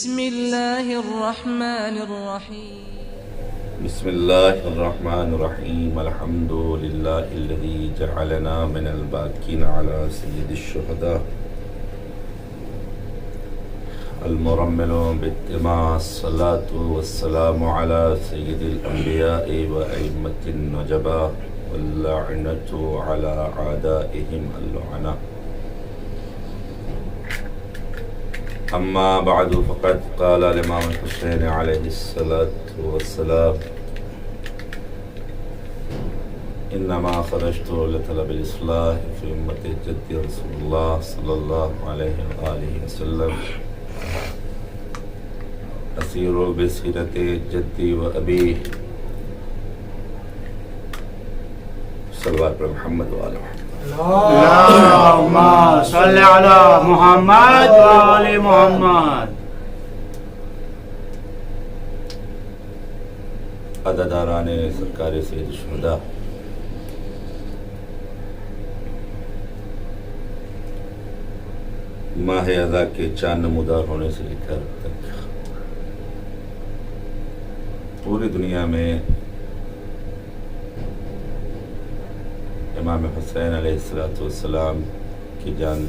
بسم الله الرحمن الرحيم بسم الله الرحمن الرحيم الحمد لله الذي جعلنا من الباكين على سيد الشهداء المرمل باتماع الصلاة والسلام على سيد الأنبياء وأئمة النجباء واللعنة على أعدائهم اللعنة. أما بعد فقد قال الإمام الحسين عليه الصلاة والسلام إنما خرجت لطلب الإصلاح في أمة جدي رسول الله صلى الله عليه وآله وسلم أسير بسيرة جدي وأبيه صلوات محمد وآل محمد. اللهم صل على محمد وآل محمد. عدداران سرکار سید الشہداء، ماہ اذا کے چاند نمودار ہونے سے لے کر تک پوری دنیا میں امام حسین علیہ السلام کی جان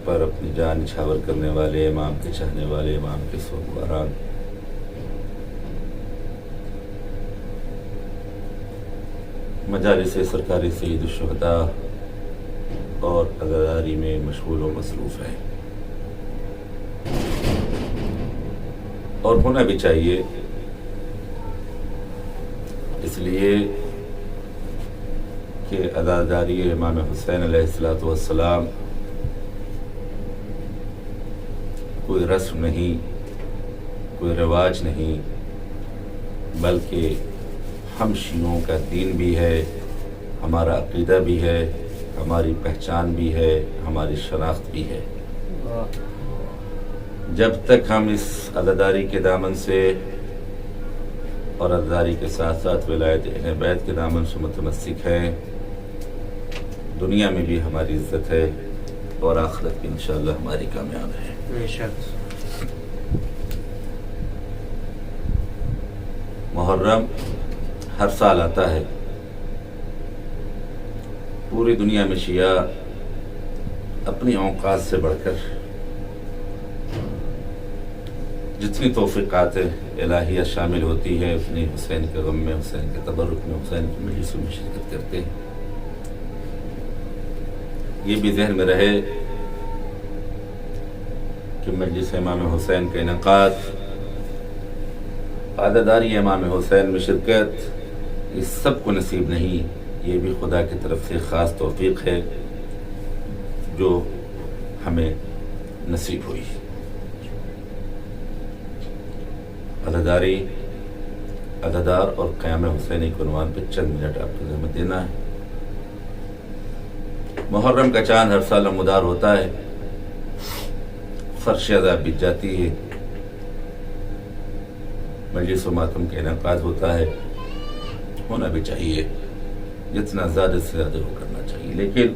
پر اپنی جان نچھاور کرنے والے، امام کے چاہنے والے، امام کے سوگواران مجالس سرکاری سید الشہداء اور عزاداری میں مشغول و مصروف ہیں، اور ہونا بھی چاہیے، اس لیے کہ عزاداری امام حسین علیہ السلام کوئی رسم نہیں، کوئی رواج نہیں، بلکہ ہم شیعوں کا دین بھی ہے، ہمارا عقیدہ بھی ہے، ہماری پہچان بھی ہے، ہماری شناخت بھی ہے۔ جب تک ہم اس عزاداری کے دامن سے اور عزاداری کے ساتھ ساتھ ولایت اہل بیت کے دامن سے متمسک ہیں، دنیا میں بھی ہماری عزت ہے اور آخرت بھی انشاءاللہ ہماری کامیاب ہے۔ بے شک۔ محرم ہر سال آتا ہے، پوری دنیا میں شیعہ اپنی اوقات سے بڑھ کر جتنی توفیقات الہیہ شامل ہوتی ہے اتنی حسین کے غم میں، حسین کے تبرک میں، حسین کی مجلسوں میں شرکت کرتے ہیں۔ یہ بھی ذہن میں رہے کہ مجلس امام حسین کا انعقاد، عزاداری امام حسین میں شرکت، اس سب کو نصیب نہیں، یہ بھی خدا کی طرف سے خاص توفیق ہے جو ہمیں نصیب ہوئی۔ عزاداری، عزادار اور قیام حسینی کے عنوان پہ چند منٹ آپ کو زحمت دینا ہے۔ محرم کا چاند ہر سال نمودار ہوتا ہے، فرش ادا بیت جاتی ہے، مجلس و ماتم کا انعقاد ہوتا ہے، ہونا بھی چاہیے، جتنا زیادہ سے زیادہ ہو کرنا چاہیے، لیکن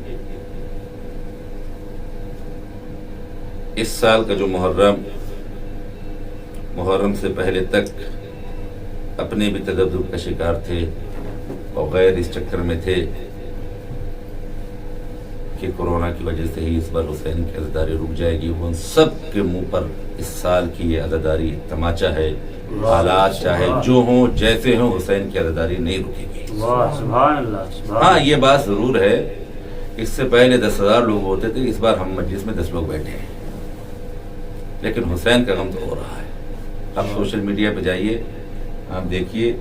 اس سال کا جو محرم سے پہلے تک اپنے بھی تذبذب کا شکار تھے اور غیر اس چکر میں تھے کہ کورونا کی وجہ سے ہی اس بار حسین کی عزاداری رک جائے گی، ان سب کے منہ پر اس سال کی یہ عزاداری تماچا ہے، حالات چاہے جو ہوں جیسے ہوں، حسین کی عزاداری نہیں رکے گی۔ سبحان اللہ۔ ہاں یہ بات ضرور ہے، اس سے پہلے 10,000 لوگ ہوتے تھے، اس بار ہم مجلس میں 10 لوگ بیٹھے ہیں، لیکن حسین کا غم تو ہو رہا ہے۔ اب سوشل میڈیا پہ جائیے، آپ دیکھیے،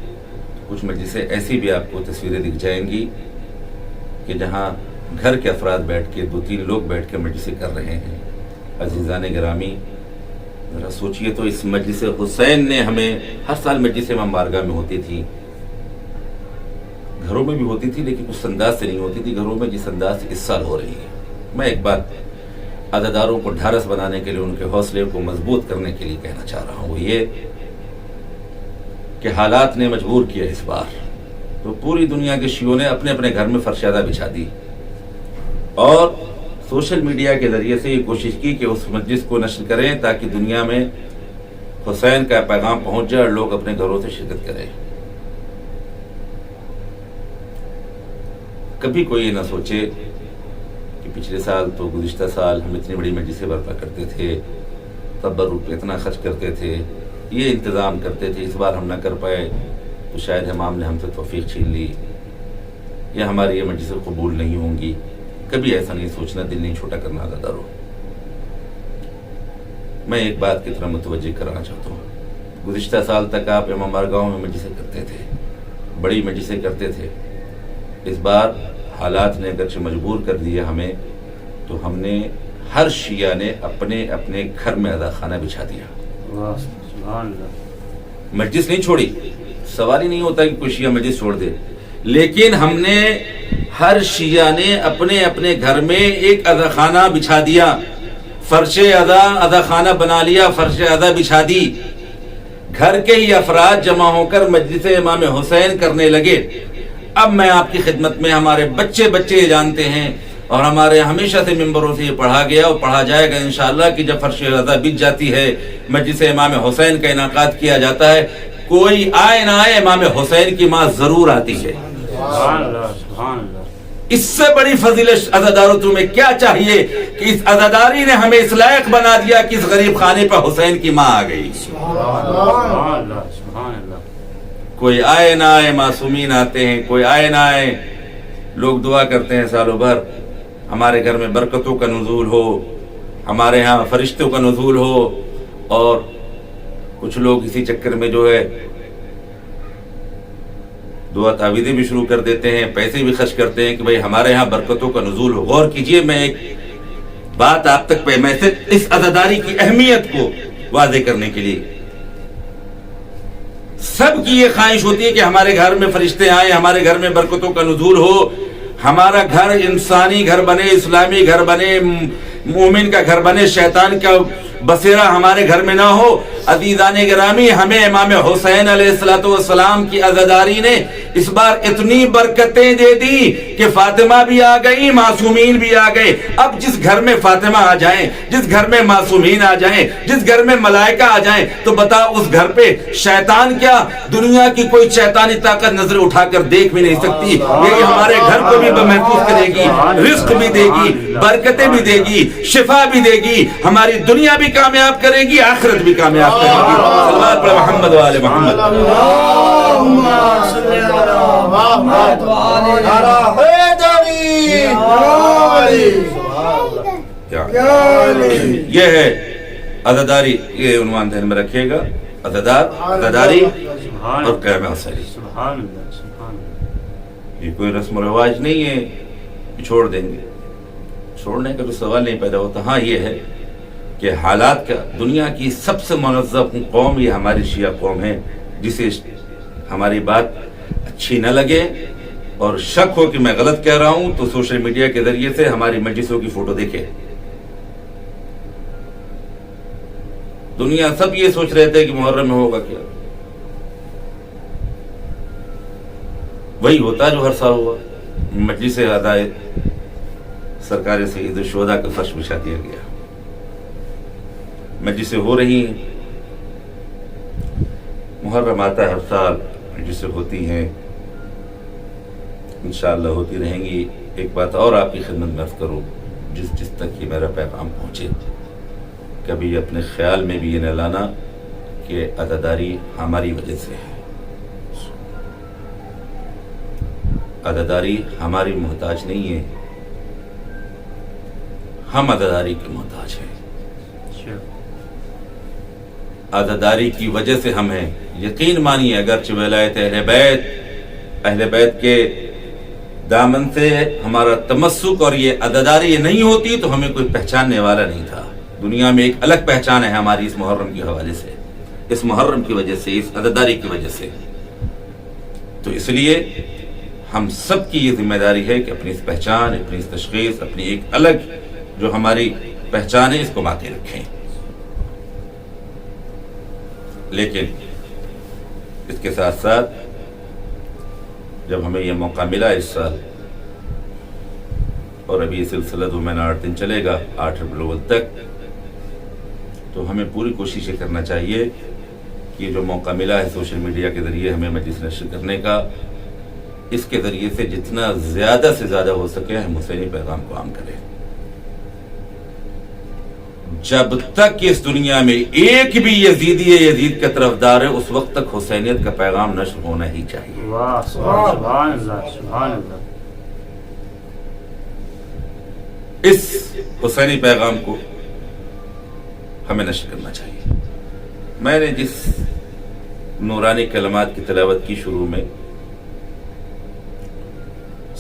کچھ مجلسیں ایسی بھی آپ کو تصویریں دکھ جائیں گی کہ جہاں گھر کے افراد بیٹھ کے 2-3 لوگ بیٹھ کے مجلسیں کر رہے ہیں۔ عزیزان گرامی، ذرا سوچئے تو، اس مجلس حسین نے ہمیں، ہر سال مجلس امام بارگاہ میں ہوتی تھی، گھروں میں بھی ہوتی تھی لیکن اس انداز سے نہیں ہوتی تھی گھروں میں جس انداز سے اس سال ہو رہی ہے۔ میں ایک بات عزاداروں کو ڈھارس بنانے کے لیے، ان کے حوصلے کو مضبوط کرنے کے لیے کہنا چاہ رہا ہوں، وہ یہ کہ حالات نے مجبور کیا اس بار، تو پوری دنیا کے شیعوں نے اپنے اپنے گھر میں فرشادہ بچھا دی، اور سوشل میڈیا کے ذریعے سے یہ کوشش کی کہ اس مجلس کو نشر کریں تاکہ دنیا میں حسین کا پیغام پہنچ جائے اور لوگ اپنے گھروں سے شرکت کریں. کبھی کوئی یہ نہ سوچے کہ پچھلے سال تو گزشتہ سال ہم اتنی بڑی مجلسیں برپا کرتے تھے، تبرک پہ اتنا خرچ کرتے تھے، یہ انتظام کرتے تھے، اس بار ہم نہ کر پائے تو شاید امام نے ہم سے توفیق چھین لی یا ہماری یہ مجلسیں قبول نہیں ہوں گی. کبھی ایسا نہیں سوچنا، دل نہیں چھوٹا کرنا عزادارو. میں ایک بات کی طرف متوجہ کرانا چاہتا ہوں. گزشتہ سال تک آپ امام بارگاہوں میں مجلسیں کرتے تھے، بڑی مجلسیں کرتے تھے. اس بار حالات نے اگرچہ مجبور کر دیا ہمیں، تو ہم نے ہر شیعہ نے اپنے اپنے گھر میں عزا خانہ بچھا دیا. سبحان اللہ. مجلس نہیں چھوڑی، سوال ہی نہیں ہوتا کہ کوئی شیعہ مجلس چھوڑ دے، لیکن ہم نے ہر شیعہ نے اپنے اپنے گھر میں ایک عزا خانہ بچھا دیا، فرش عزا خانہ بنا لیا، فرش عزا بچھا دی. گھر کے ہی افراد جمع ہو کر مجلس امام حسین کرنے لگے. اب میں آپ کی خدمت میں، ہمارے بچے یہ جانتے ہیں اور ہمارے ہمیشہ سے ممبروں سے یہ پڑھا گیا اور پڑھا جائے گا انشاءاللہ کہ جب فرش عزا بچ جاتی ہے، مجلس امام حسین کا انعقاد کیا جاتا ہے، کوئی آئے نہ آئے امام حسین کی ماں ضرور آتی ہے. سبحان اللہ. سبحان اللہ. اس سے بڑی فضیلت عزادارو تمہیں کیا چاہیے کہ اس عزاداری نے ہمیں اس لائق بنا دیا کہ اس غریب خانے پر حسین کی ماں آ گئی. سبحان اللہ. سبحان اللہ. کوئی آئے نہ آئے، معصومین آتے ہیں، کوئی آئے نہ آئے، لوگ دعا کرتے ہیں سالوں بھر ہمارے گھر میں برکتوں کا نزول ہو، ہمارے ہاں فرشتوں کا نزول ہو. اور کچھ لوگ اسی چکر میں جو ہے دعا تعویذیں بھی شروع کر دیتے ہیں، پیسے بھی خرچ کرتے ہیں کہ بھئی ہمارے ہاں برکتوں کا نزول ہو. غور کیجئے، میں ایک بات آپ تک میں اس عزاداری کی اہمیت کو واضح کرنے کے لیے، سب کی یہ خواہش ہوتی ہے کہ ہمارے گھر میں فرشتے آئیں، ہمارے گھر میں برکتوں کا نزول ہو، ہمارا گھر انسانی گھر بنے، اسلامی گھر بنے، مومن کا گھر بنے، شیطان کا بسیرا ہمارے گھر میں نہ ہو. عزیزان گرامی، ہمیں امام حسین علیہ السلام کی عزاداری نے اس بار اتنی برکتیں دے دی کہ فاطمہ بھی آ گئی، معصومین بھی آ گئے. اب جس گھر میں فاطمہ آ جائیں، جس گھر میں معصومین آ جائیں، جس گھر میں ملائکہ آ جائیں، تو بتا اس گھر پہ شیطان کیا، دنیا کی کوئی شیطانی طاقت نظر اٹھا کر دیکھ بھی نہیں سکتی. یہ ہمارے گھر کو بھی محفوظ کرے گی، رزق بھی دے گی، برکتیں بھی دے گی، شفا بھی دے گی، ہماری دنیا بھی کامیاب کرے گی، آخرت بھی کامیاب کرے گی. صلوات پر محمد و آل محمد. اللهم صل على محمد وعلى حیدری. یہ ہے عزاداری. یہ عنوان ذہن میں رکھیے گا، عزاداری اور قیام حسینی. سبحان اللہ. سبحان اللہ. یہ کوئی رسم و رواج نہیں ہے کہ چھوڑ دیں گے، چھوڑنے کا تو سوال نہیں پیدا ہوتا. ہاں یہ ہے کہ حالات کا، دنیا کی سب سے منظم قوم یہ ہماری شیعہ قوم ہے، جسے ہماری بات اچھی نہ لگے اور شک ہو کہ میں غلط کہہ رہا ہوں تو سوشل میڈیا کے ذریعے سے ہماری مجلسوں کی فوٹو دیکھے. دنیا سب یہ سوچ رہے تھے کہ محرم میں ہوگا کیا، وہی ہوتا جو ہر سال ہوا. مجلس ادائے سرکار سید الشہداء کا فرش بچھا دیا گیا، مجلسیں ہو رہی ہیں. محرم آتا ہے ہر سال، مجلسیں ہوتی ہیں، انشاءاللہ ہوتی رہیں گی. ایک بات اور آپ کی خدمت میں عرض کروں، جس تک یہ میرا پیغام پہنچے، کبھی اپنے خیال میں بھی یہ نہ لانا کہ عزاداری ہماری وجہ سے ہے. عزاداری ہماری محتاج نہیں ہے، ہم عزاداری کے محتاج ہیں. عزاداری کی وجہ سے ہم ہیں. یقین مانیے، اگرچہ ولایت اہل بیت کے دامن سے ہمارا تمسک اور یہ عزاداری نہیں ہوتی تو ہمیں کوئی پہچاننے والا نہیں تھا. دنیا میں ایک الگ پہچان ہے ہماری اس محرم کے حوالے سے، اس محرم کی وجہ سے، اس عزاداری کی وجہ سے. تو اس لیے ہم سب کی یہ ذمہ داری ہے کہ اپنی اس پہچان، اپنی اس تشخیص، اپنی ایک الگ جو ہماری پہچان ہے، اس کو باقی رکھیں. لیکن اس کے ساتھ ساتھ جب ہمیں یہ موقع ملا اس سال اور ابھی یہ سلسلہ تو میں نے 8 دن چلے گا 8 ربیع الاول تک. تو ہمیں پوری کوشش یہ کرنا چاہیے کہ یہ جو موقع ملا ہے سوشل میڈیا کے ذریعے ہمیں مجلس نشر کرنے کا، اس کے ذریعے سے جتنا زیادہ سے زیادہ ہو سکے ہم حسینی پیغام کو عام کریں. جب تک اس دنیا میں ایک بھی یزیدی یزید کا طرفدار ہے اس وقت تک حسینیت کا پیغام نشر ہونا ہی چاہیے. واہ سبحان اللہ سبحان اللہ. اس حسینی پیغام کو ہمیں نشر کرنا چاہیے. میں نے جس نورانی کلمات کی تلاوت کی شروع میں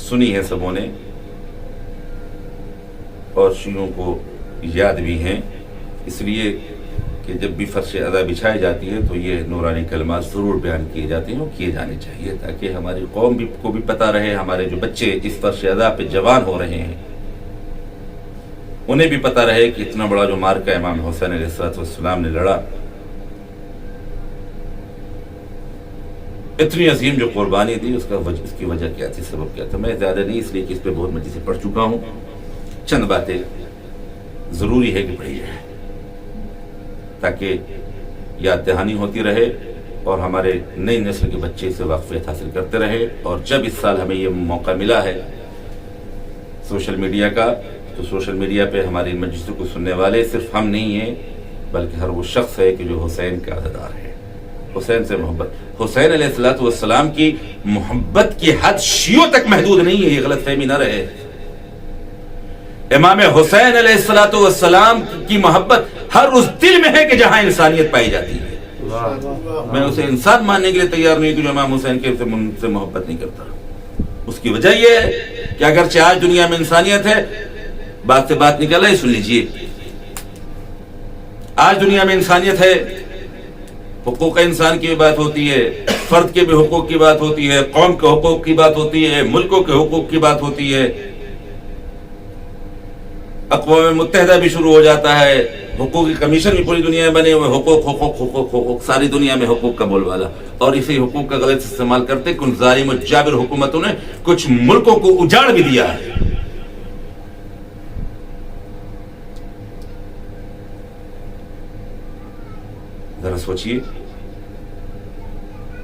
سنی ہے سبوں نے اور شیعوں کو یاد بھی ہیں، اس لیے کہ جب بھی فرش ادا بچھائی جاتی ہے تو یہ نورانی کلمات ضرور بیان کیے جاتے ہیں اور کیے جانے چاہیے تاکہ ہماری قوم کو بھی پتہ رہے، ہمارے جو بچے اس فرش ادا پہ جوان ہو رہے ہیں انہیں بھی پتہ رہے کہ اتنا بڑا جو مارکہ امام حسین علیہ السلام نے لڑا، اتنی عظیم جو قربانی دی، اس کی وجہ کیا تھی، سبب کیا تھا. میں زیادہ نہیں، اس لیے کہ اس پہ بہت مجلسیں پڑھ چکا ہوں. چند باتیں ضروری ہے کہ پڑھی جائے تاکہ یاد دہانی ہوتی رہے اور ہمارے نئی نسل کے بچے سے واقفیت حاصل کرتے رہے. اور جب اس سال ہمیں یہ موقع ملا ہے سوشل میڈیا کا، تو سوشل میڈیا پہ ہماری مجلسوں کو سننے والے صرف ہم نہیں ہیں بلکہ ہر وہ شخص ہے کہ جو حسین کا عزادار ہے، حسین سے محبت. حسین علیہ السلام کی محبت کی حد شیعوں تک محدود نہیں ہے، یہ غلط فہمی نہ رہے. امام حسین علیہ السلام کی محبت ہر اس دل میں ہے کہ جہاں انسانیت پائی جاتی ہے. میں اسے انسان ماننے کے لیے تیار نہیں کہ جو امام حسین کے سے محبت نہیں کرتا. اس کی وجہ یہ ہے کہ اگرچہ آج دنیا میں انسانیت ہے، بات سے بات نکل رہی، سن لیجئے. آج دنیا میں انسانیت ہے، حقوق انسان کی بھی بات ہوتی ہے، فرد کے بھی حقوق کی بات ہوتی ہے، قوم کے حقوق کی بات ہوتی ہے، ملکوں کے حقوق کی بات ہوتی ہے. اقوام متحدہ بھی شروع ہو جاتا ہے، حقوقی کمیشن بھی پوری دنیا میں بنے ہوئے، حقوق حقوق حقوق حقوق، ساری دنیا میں حقوق کا بول والا. اور اسی حقوق کا غلط استعمال کرتے کچھ ظالم و جابر حکومتوں نے کچھ ملکوں کو اجاڑ بھی دیا ہے. ذرا سوچئے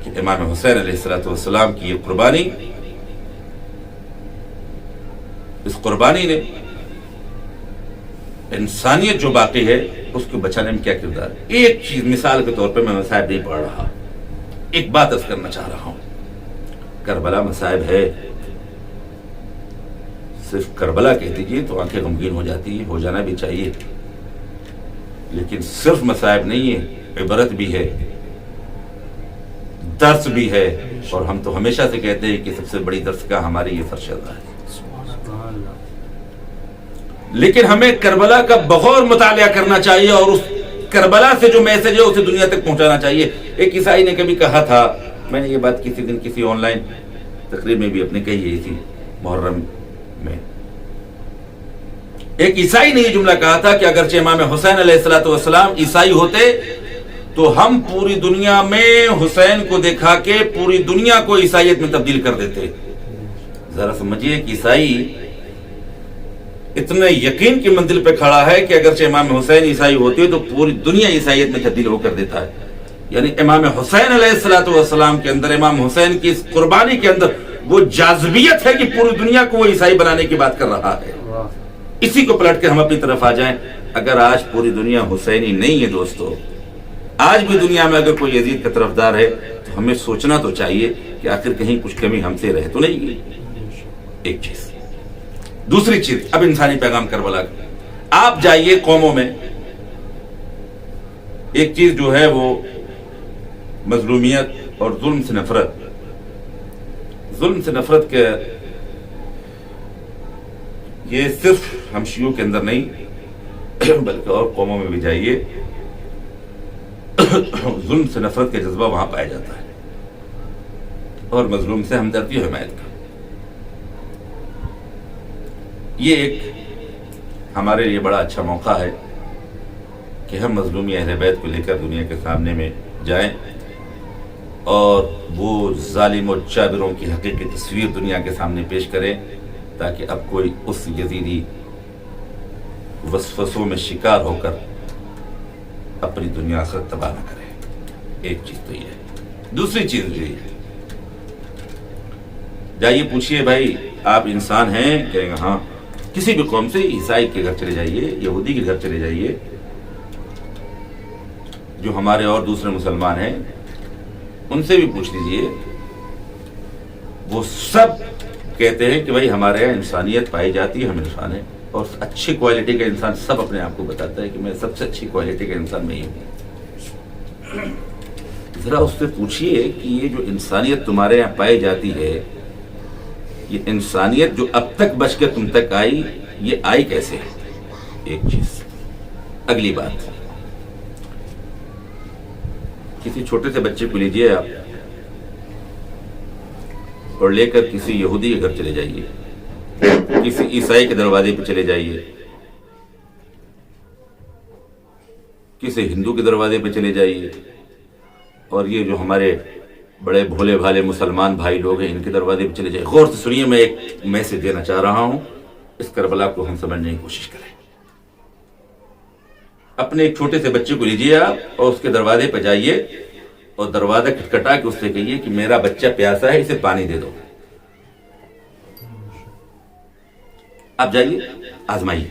کہ امام حسین علیہ السلام کی یہ قربانی، اس قربانی نے انسانیت جو باقی ہے اس کو بچانے میں کیا کردار ہے. ایک چیز مثال کے طور پہ میں مصائب نہیں پڑھ رہا، ایک بات عرض کرنا چاہ رہا ہوں. کربلا مصائب ہے، صرف کربلا کہہ دیجیے تو آنکھیں غمگین ہو جاتی ہیں، ہو جانا بھی چاہیے، لیکن صرف مصائب نہیں ہے، عبرت بھی ہے، درس بھی ہے. اور ہم تو ہمیشہ سے کہتے ہیں کہ سب سے بڑی درس کا ہماری یہ فرش ادا ہے. لیکن ہمیں کربلا کا بغور مطالعہ کرنا چاہیے اور اس کربلا سے جو میسج ہے اسے دنیا تک پہنچانا چاہیے. ایک عیسائی نے کبھی کہا تھا، میں نے یہ بات کسی دن کسی آن لائن تقریر میں بھی اپنے کہی تھی محرم میں، ایک عیسائی نے یہ جملہ کہا تھا کہ اگرچہ امام حسین علیہ السلام عیسائی ہوتے تو ہم پوری دنیا میں حسین کو دکھا کے پوری دنیا کو عیسائیت میں تبدیل کر دیتے. ذرا سمجھیے کہ عیسائی اتنے یقین کی منزل پہ کھڑا ہے کہ اگرچہ امام حسین عیسائی ہوتے تو پوری دنیا عیسائیت میں تبدیل ہو کر دیتا ہے. یعنی امام حسین علیہ السلام کے اندر، امام حسین کی اس قربانی کے اندر وہ جاذبیت ہے کہ پوری دنیا کو وہ عیسائی بنانے کی بات کر رہا ہے. اسی کو پلٹ کے ہم اپنی طرف آ جائیں. اگر آج پوری دنیا حسینی نہیں ہے دوستو، آج بھی دنیا میں اگر کوئی یزید کا طرفدار ہے تو ہمیں سوچنا تو چاہیے کہ آخر کہیں کچھ کمی ہم سے رہ تو نہیں گئی. ایک چیز. دوسری چیز، اب انسانی پیغام کربلا کا. آپ جائیے قوموں میں، ایک چیز جو ہے وہ مظلومیت اور ظلم سے نفرت. ظلم سے نفرت کے یہ صرف ہم شیعوں کے اندر نہیں بلکہ اور قوموں میں بھی جائیے، ظلم سے نفرت کا جذبہ وہاں پایا جاتا ہے اور مظلوم سے ہمدردی و حمایت کا. یہ ایک ہمارے لیے بڑا اچھا موقع ہے کہ ہم مظلومی اہل بیت کو لے کر دنیا کے سامنے میں جائیں اور وہ ظالم و جابروں کی حقیقی تصویر دنیا کے سامنے پیش کریں تاکہ اب کوئی اس یزیدی وسوسوں میں شکار ہو کر اپنی دنیا آخرت تباہ نہ کرے. ایک چیز تو یہ ہے. دوسری چیز یہ ہے، جائیے پوچھئے بھائی آپ انسان ہیں؟ کہیں گے ہاں. کسی بھی قوم سے، عیسائی کے گھر چلے جائیے، یہودی کے گھر چلے جائیے، جو ہمارے اور دوسرے مسلمان ہیں، ان سے بھی پوچھ لیجئے، وہ سب کہتے ہیں کہ بھائی ہمارے یہاں انسانیت پائی جاتی ہے، ہم انسان ہیں، اور اچھی کوالٹی کا انسان سب اپنے آپ کو بتاتا ہے کہ میں سب سے اچھی کوالٹی کا انسان میں ہی ہوں. ذرا اس سے پوچھئے کہ یہ جو انسانیت تمہارے یہاں پائی جاتی ہے، یہ انسانیت جو اب تک بچ کے تم تک آئی، یہ آئی کیسے؟ ایک چیز. اگلی بات، کسی چھوٹے سے بچے کو لیجئے آپ اور لے کر کسی یہودی کے گھر چلے جائیے، کسی عیسائی کے دروازے پہ چلے جائیے، کسی ہندو کے دروازے پہ چلے جائیے، اور یہ جو ہمارے بڑے بھولے بھالے مسلمان بھائی لوگ ہیں ان کے دروازے پہ چلے جائیے. غور سے سنیے، میں ایک میسج دینا چاہ رہا ہوں، اس کربلا کو ہم سمجھنے کی کوشش کریں. اپنے ایک چھوٹے سے بچے کو لیجئے آپ اور اس کے دروازے پہ جائیے اور دروازہ کھٹکھٹا کے اس سے کہیے کہ میرا بچہ پیاسا ہے، اسے پانی دے دو. آپ جائیے، آزمائیے،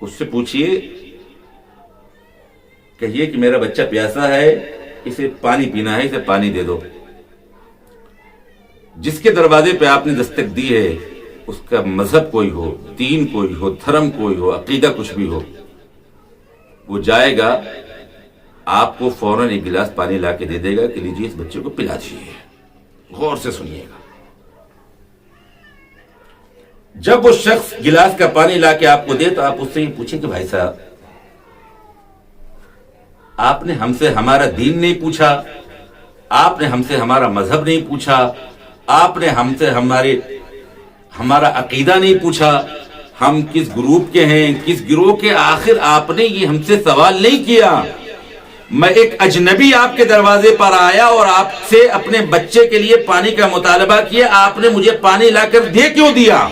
اس سے پوچھئے، کہیے کہ میرا بچہ پیاسا ہے، اسے پانی پینا ہے، اسے پانی دے دو. جس کے دروازے پہ آپ نے دستک دی ہے، اس کا مذہب کوئی ہو، دین کوئی ہو، دھرم کوئی ہو، عقیدہ کچھ بھی ہو، وہ جائے گا، آپ کو فوراً ایک گلاس پانی لا کے دے دے گا کہ لیجیے اس بچے کو پلا دیجیے. غور سے سنیے گا. جب وہ شخص گلاس کا پانی لا کے آپ کو دے تو آپ اس سے یہ پوچھیں کہ بھائی صاحب، آپ نے ہم سے ہمارا دین نہیں پوچھا، آپ نے ہم سے ہمارا مذہب نہیں پوچھا، آپ نے ہم سے ہمارا عقیدہ نہیں پوچھا، ہم کس گروپ کے ہیں، کس گروہ کے، آخر آپ نے یہ ہم سے سوال نہیں کیا. میں ایک اجنبی آپ کے دروازے پر آیا اور آپ سے اپنے بچے کے لیے پانی کا مطالبہ کیا، آپ نے مجھے پانی لا کر دے کیوں دیا؟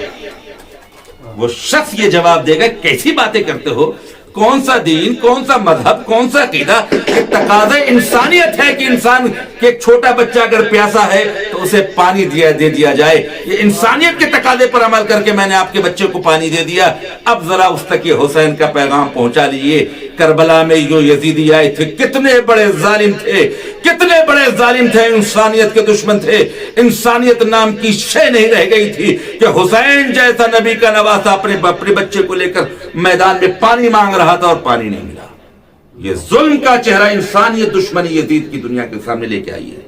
وہ شخص یہ جواب دے گا، کیسی باتیں کرتے ہو، کون سا دین، کون سا مذہب، کون سا عقیدہ؟ یہ تقاضا انسانیت ہے کہ انسان کے ایک چھوٹا بچہ اگر پیاسا ہے تو اسے پانی دے دیا جائے. یہ انسانیت کے تقاضے پر عمل کر کے میں نے آپ کے بچے کو پانی دے دیا. اب ذرا اس تک یہ حسین کا پیغام پہنچا لیجیے. کربلا میں جو یزیدی آئے تھے کتنے بڑے ظالم تھے، کتنے بڑے ظالم تھے، انسانیت کے دشمن تھے. انسانیت نام کی شے نہیں رہ گئی تھی کہ حسین جیسا نبی کا نواسا اپنے بچے کو لے کر میدان میں پانی مانگ رہا تھا اور پانی نہیں ملا. یہ ظلم کا چہرہ انسانیت دشمنی یزید کی دنیا کے سامنے لے کے آئی ہے.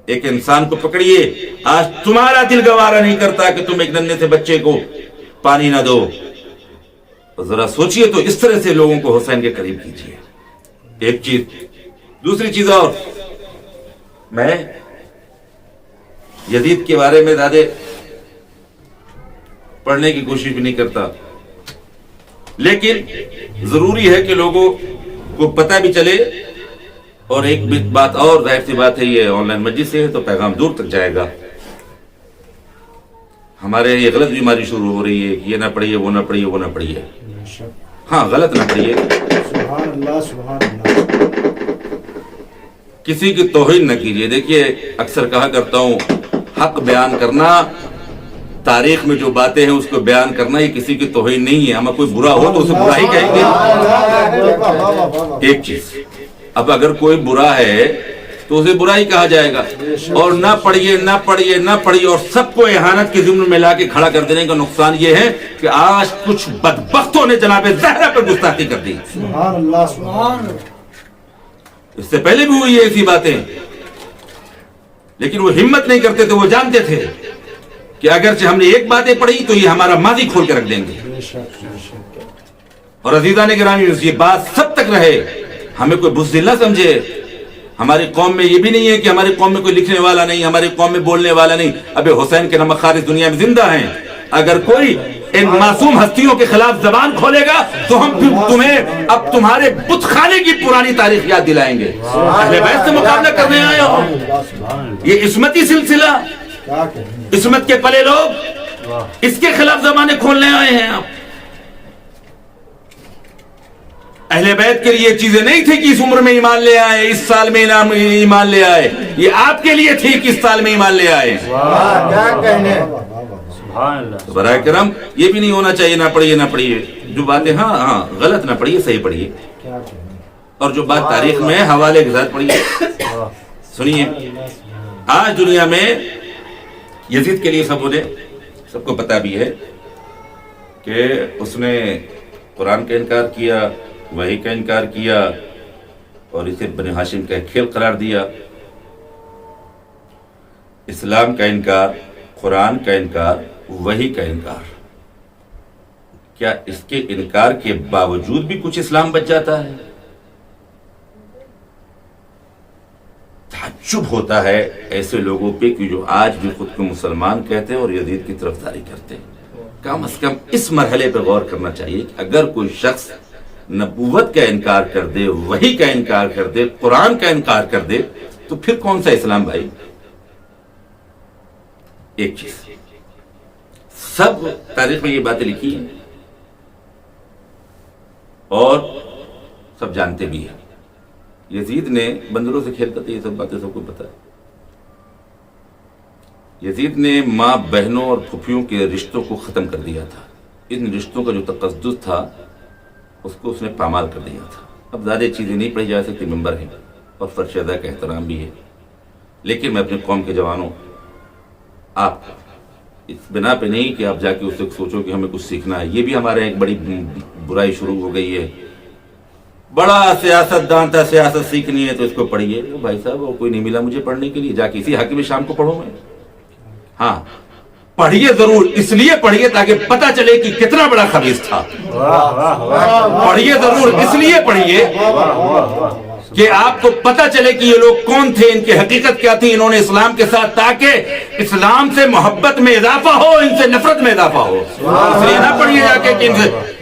ایک انسان کو پکڑیے، آج تمہارا دل گوارا نہیں کرتا کہ تم ایک ننھے سے بچے کو پانی نہ دو. ذرا سوچئے تو اس طرح سے لوگوں کو حسین کے قریب کیجئے. ایک چیز. دوسری چیز اور، میں یزید کے بارے میں زیادہ پڑھنے کی کوشش بھی نہیں کرتا، لیکن ضروری ہے کہ لوگوں کو پتہ بھی چلے. اور ایک بات اور، ظاہر سی بات ہے یہ آن لائن مجلس سے ہے تو پیغام دور تک جائے گا. ہمارے یہ غلط بیماری شروع ہو رہی ہے کہ یہ نہ پڑھیے، وہ نہ پڑھیے، وہ نہ پڑھیے. ہاں، غلط نہ پڑھیے. سبحان اللہ، سبحان اللہ. کسی کی توہین نہ کیجیے. دیکھیے، اکثر کہا کرتا ہوں، حق بیان کرنا، تاریخ میں جو باتیں ہیں اس کو بیان کرنا، یہ کسی کی توہین نہیں ہے. ہمیں کوئی برا ہو تو اسے برا ہی کہیں گے. ایک چیز، اب اگر کوئی برا ہے تو اسے برا ہی کہا جائے گا. اور نہ پڑھیے، نہ پڑھیے، نہ پڑھیے، اور سب کو اہانت کے ضمن میں لا کے کھڑا کر دینے کا نقصان یہ ہے کہ آج کچھ بدبختوں نے جناب زہرا پر گستاخی کر دی. سبحان اللہ، سبحان اللہ. اس سے پہلے بھی ہوئی ایسی باتیں، لیکن وہ ہمت نہیں کرتے تھے. وہ جانتے تھے کہ اگرچہ ہم نے ایک باتیں پڑھی تو یہ ہمارا ماضی کھول کے رکھ دیں گے. اور عزیزان گرامی، یہ بات سب تک رہے، ہمیں کوئی بزدل نہ سمجھے. ہماری قوم میں یہ بھی نہیں ہے کہ ہماری قوم میں کوئی لکھنے والا نہیں، ہماری قوم میں بولنے والا نہیں. ابھی حسین کے نمک خوار اس دنیا میں زندہ ہیں. اگر کوئی ان معصوم ہستیوں کے خلاف زبان کھولے گا تو ہم تمہیں اب تمہارے بت خانے کی پرانی تاریخ یاد دلائیں گے. اہل بیت سے مقابلہ کرنے آئے ہو، یہ عصمتی سلسلہ، کیا کہیں؟ عصمت کے پلے لوگ اس کے خلاف زبانیں کھولنے آئے ہیں آپ. اہل بیت کے لیے چیزیں نہیں تھی کہ اس عمر میں ایمان لے آئے, اس سال میں ایمان لے آئے, یہ آپ کے لیے تھی کہ اس سال میں ایمان لے آئے. کیا کہنے؟ سبحان اللہ. برائے کرم یہ بھی نہیں ہونا چاہیے نہ پڑھیے جو باتیں ہاں غلط نہ پڑھیے, صحیح پڑھیے, کیا کہنے؟ اور جو بات تاریخ میں حوالے کے ساتھ پڑھیے. سنیے, آج دنیا میں یزید کے لیے سب کو پتا بھی ہے کہ اس نے قرآن کا انکار کیا, وحی کا انکار کیا, اور اسے بنی ہاشم کا کھیل قرار دیا. اسلام کا انکار, قرآن کا انکار, وحی کا انکار. کیا اس کے انکار کے باوجود بھی کچھ اسلام بچ جاتا ہے؟ تعجب ہوتا ہے ایسے لوگوں پہ کہ جو آج بھی خود کو مسلمان کہتے ہیں اور یزید کی طرفداری کرتے ہیں. کم از کم اس مرحلے پہ غور کرنا چاہیے کہ اگر کوئی شخص نبوت کا انکار کر دے, وحی کا انکار کر دے, قرآن کا انکار کر دے, تو پھر کون سا اسلام بھائی؟ ایک چیز سب تاریخ میں یہ باتیں لکھی ہیں اور سب جانتے بھی ہیں. یزید نے بندروں سے کھیلتا تھا, یہ سب باتیں سب کو پتا ہے. یزید نے ماں بہنوں اور پھوپھیوں کے رشتوں کو ختم کر دیا تھا. ان رشتوں کا جو تقدس تھا اس کو اس نے پامال کر دیا تھا. اب زیادہ چیزیں نہیں پڑھی جا سکتی, ممبر ہیں اور فرش ادا کا احترام بھی ہے, لیکن میں اپنے قوم کے جوانوں, آپ اس بنا پہ نہیں کہ آپ جا کے اس سے سوچو کہ ہمیں کچھ سیکھنا ہے. یہ بھی ہمارے ایک بڑی برائی شروع ہو گئی ہے. بڑا سیاست دان تھا, سیاست سیکھنی ہے تو اس کو پڑھیے. بھائی صاحب وہ کوئی نہیں ملا مجھے پڑھنے کے لیے, جا کے اسی حاکم شام کو پڑھوں میں. ہاں پڑھیے ضرور, اس لیے پڑھیے تاکہ پتہ چلے کہ کتنا بڑا خبیث تھا. پڑھیے ضرور, اس لیے پڑھیے کہ آپ کو پتہ چلے کہ یہ لوگ کون تھے, ان کی حقیقت کیا تھی انہوں نے اسلام کے ساتھ, تاکہ اسلام سے محبت میں اضافہ ہو, ان سے نفرت میں اضافہ ہو. اس لیے نہ پڑھیے جا کے کہ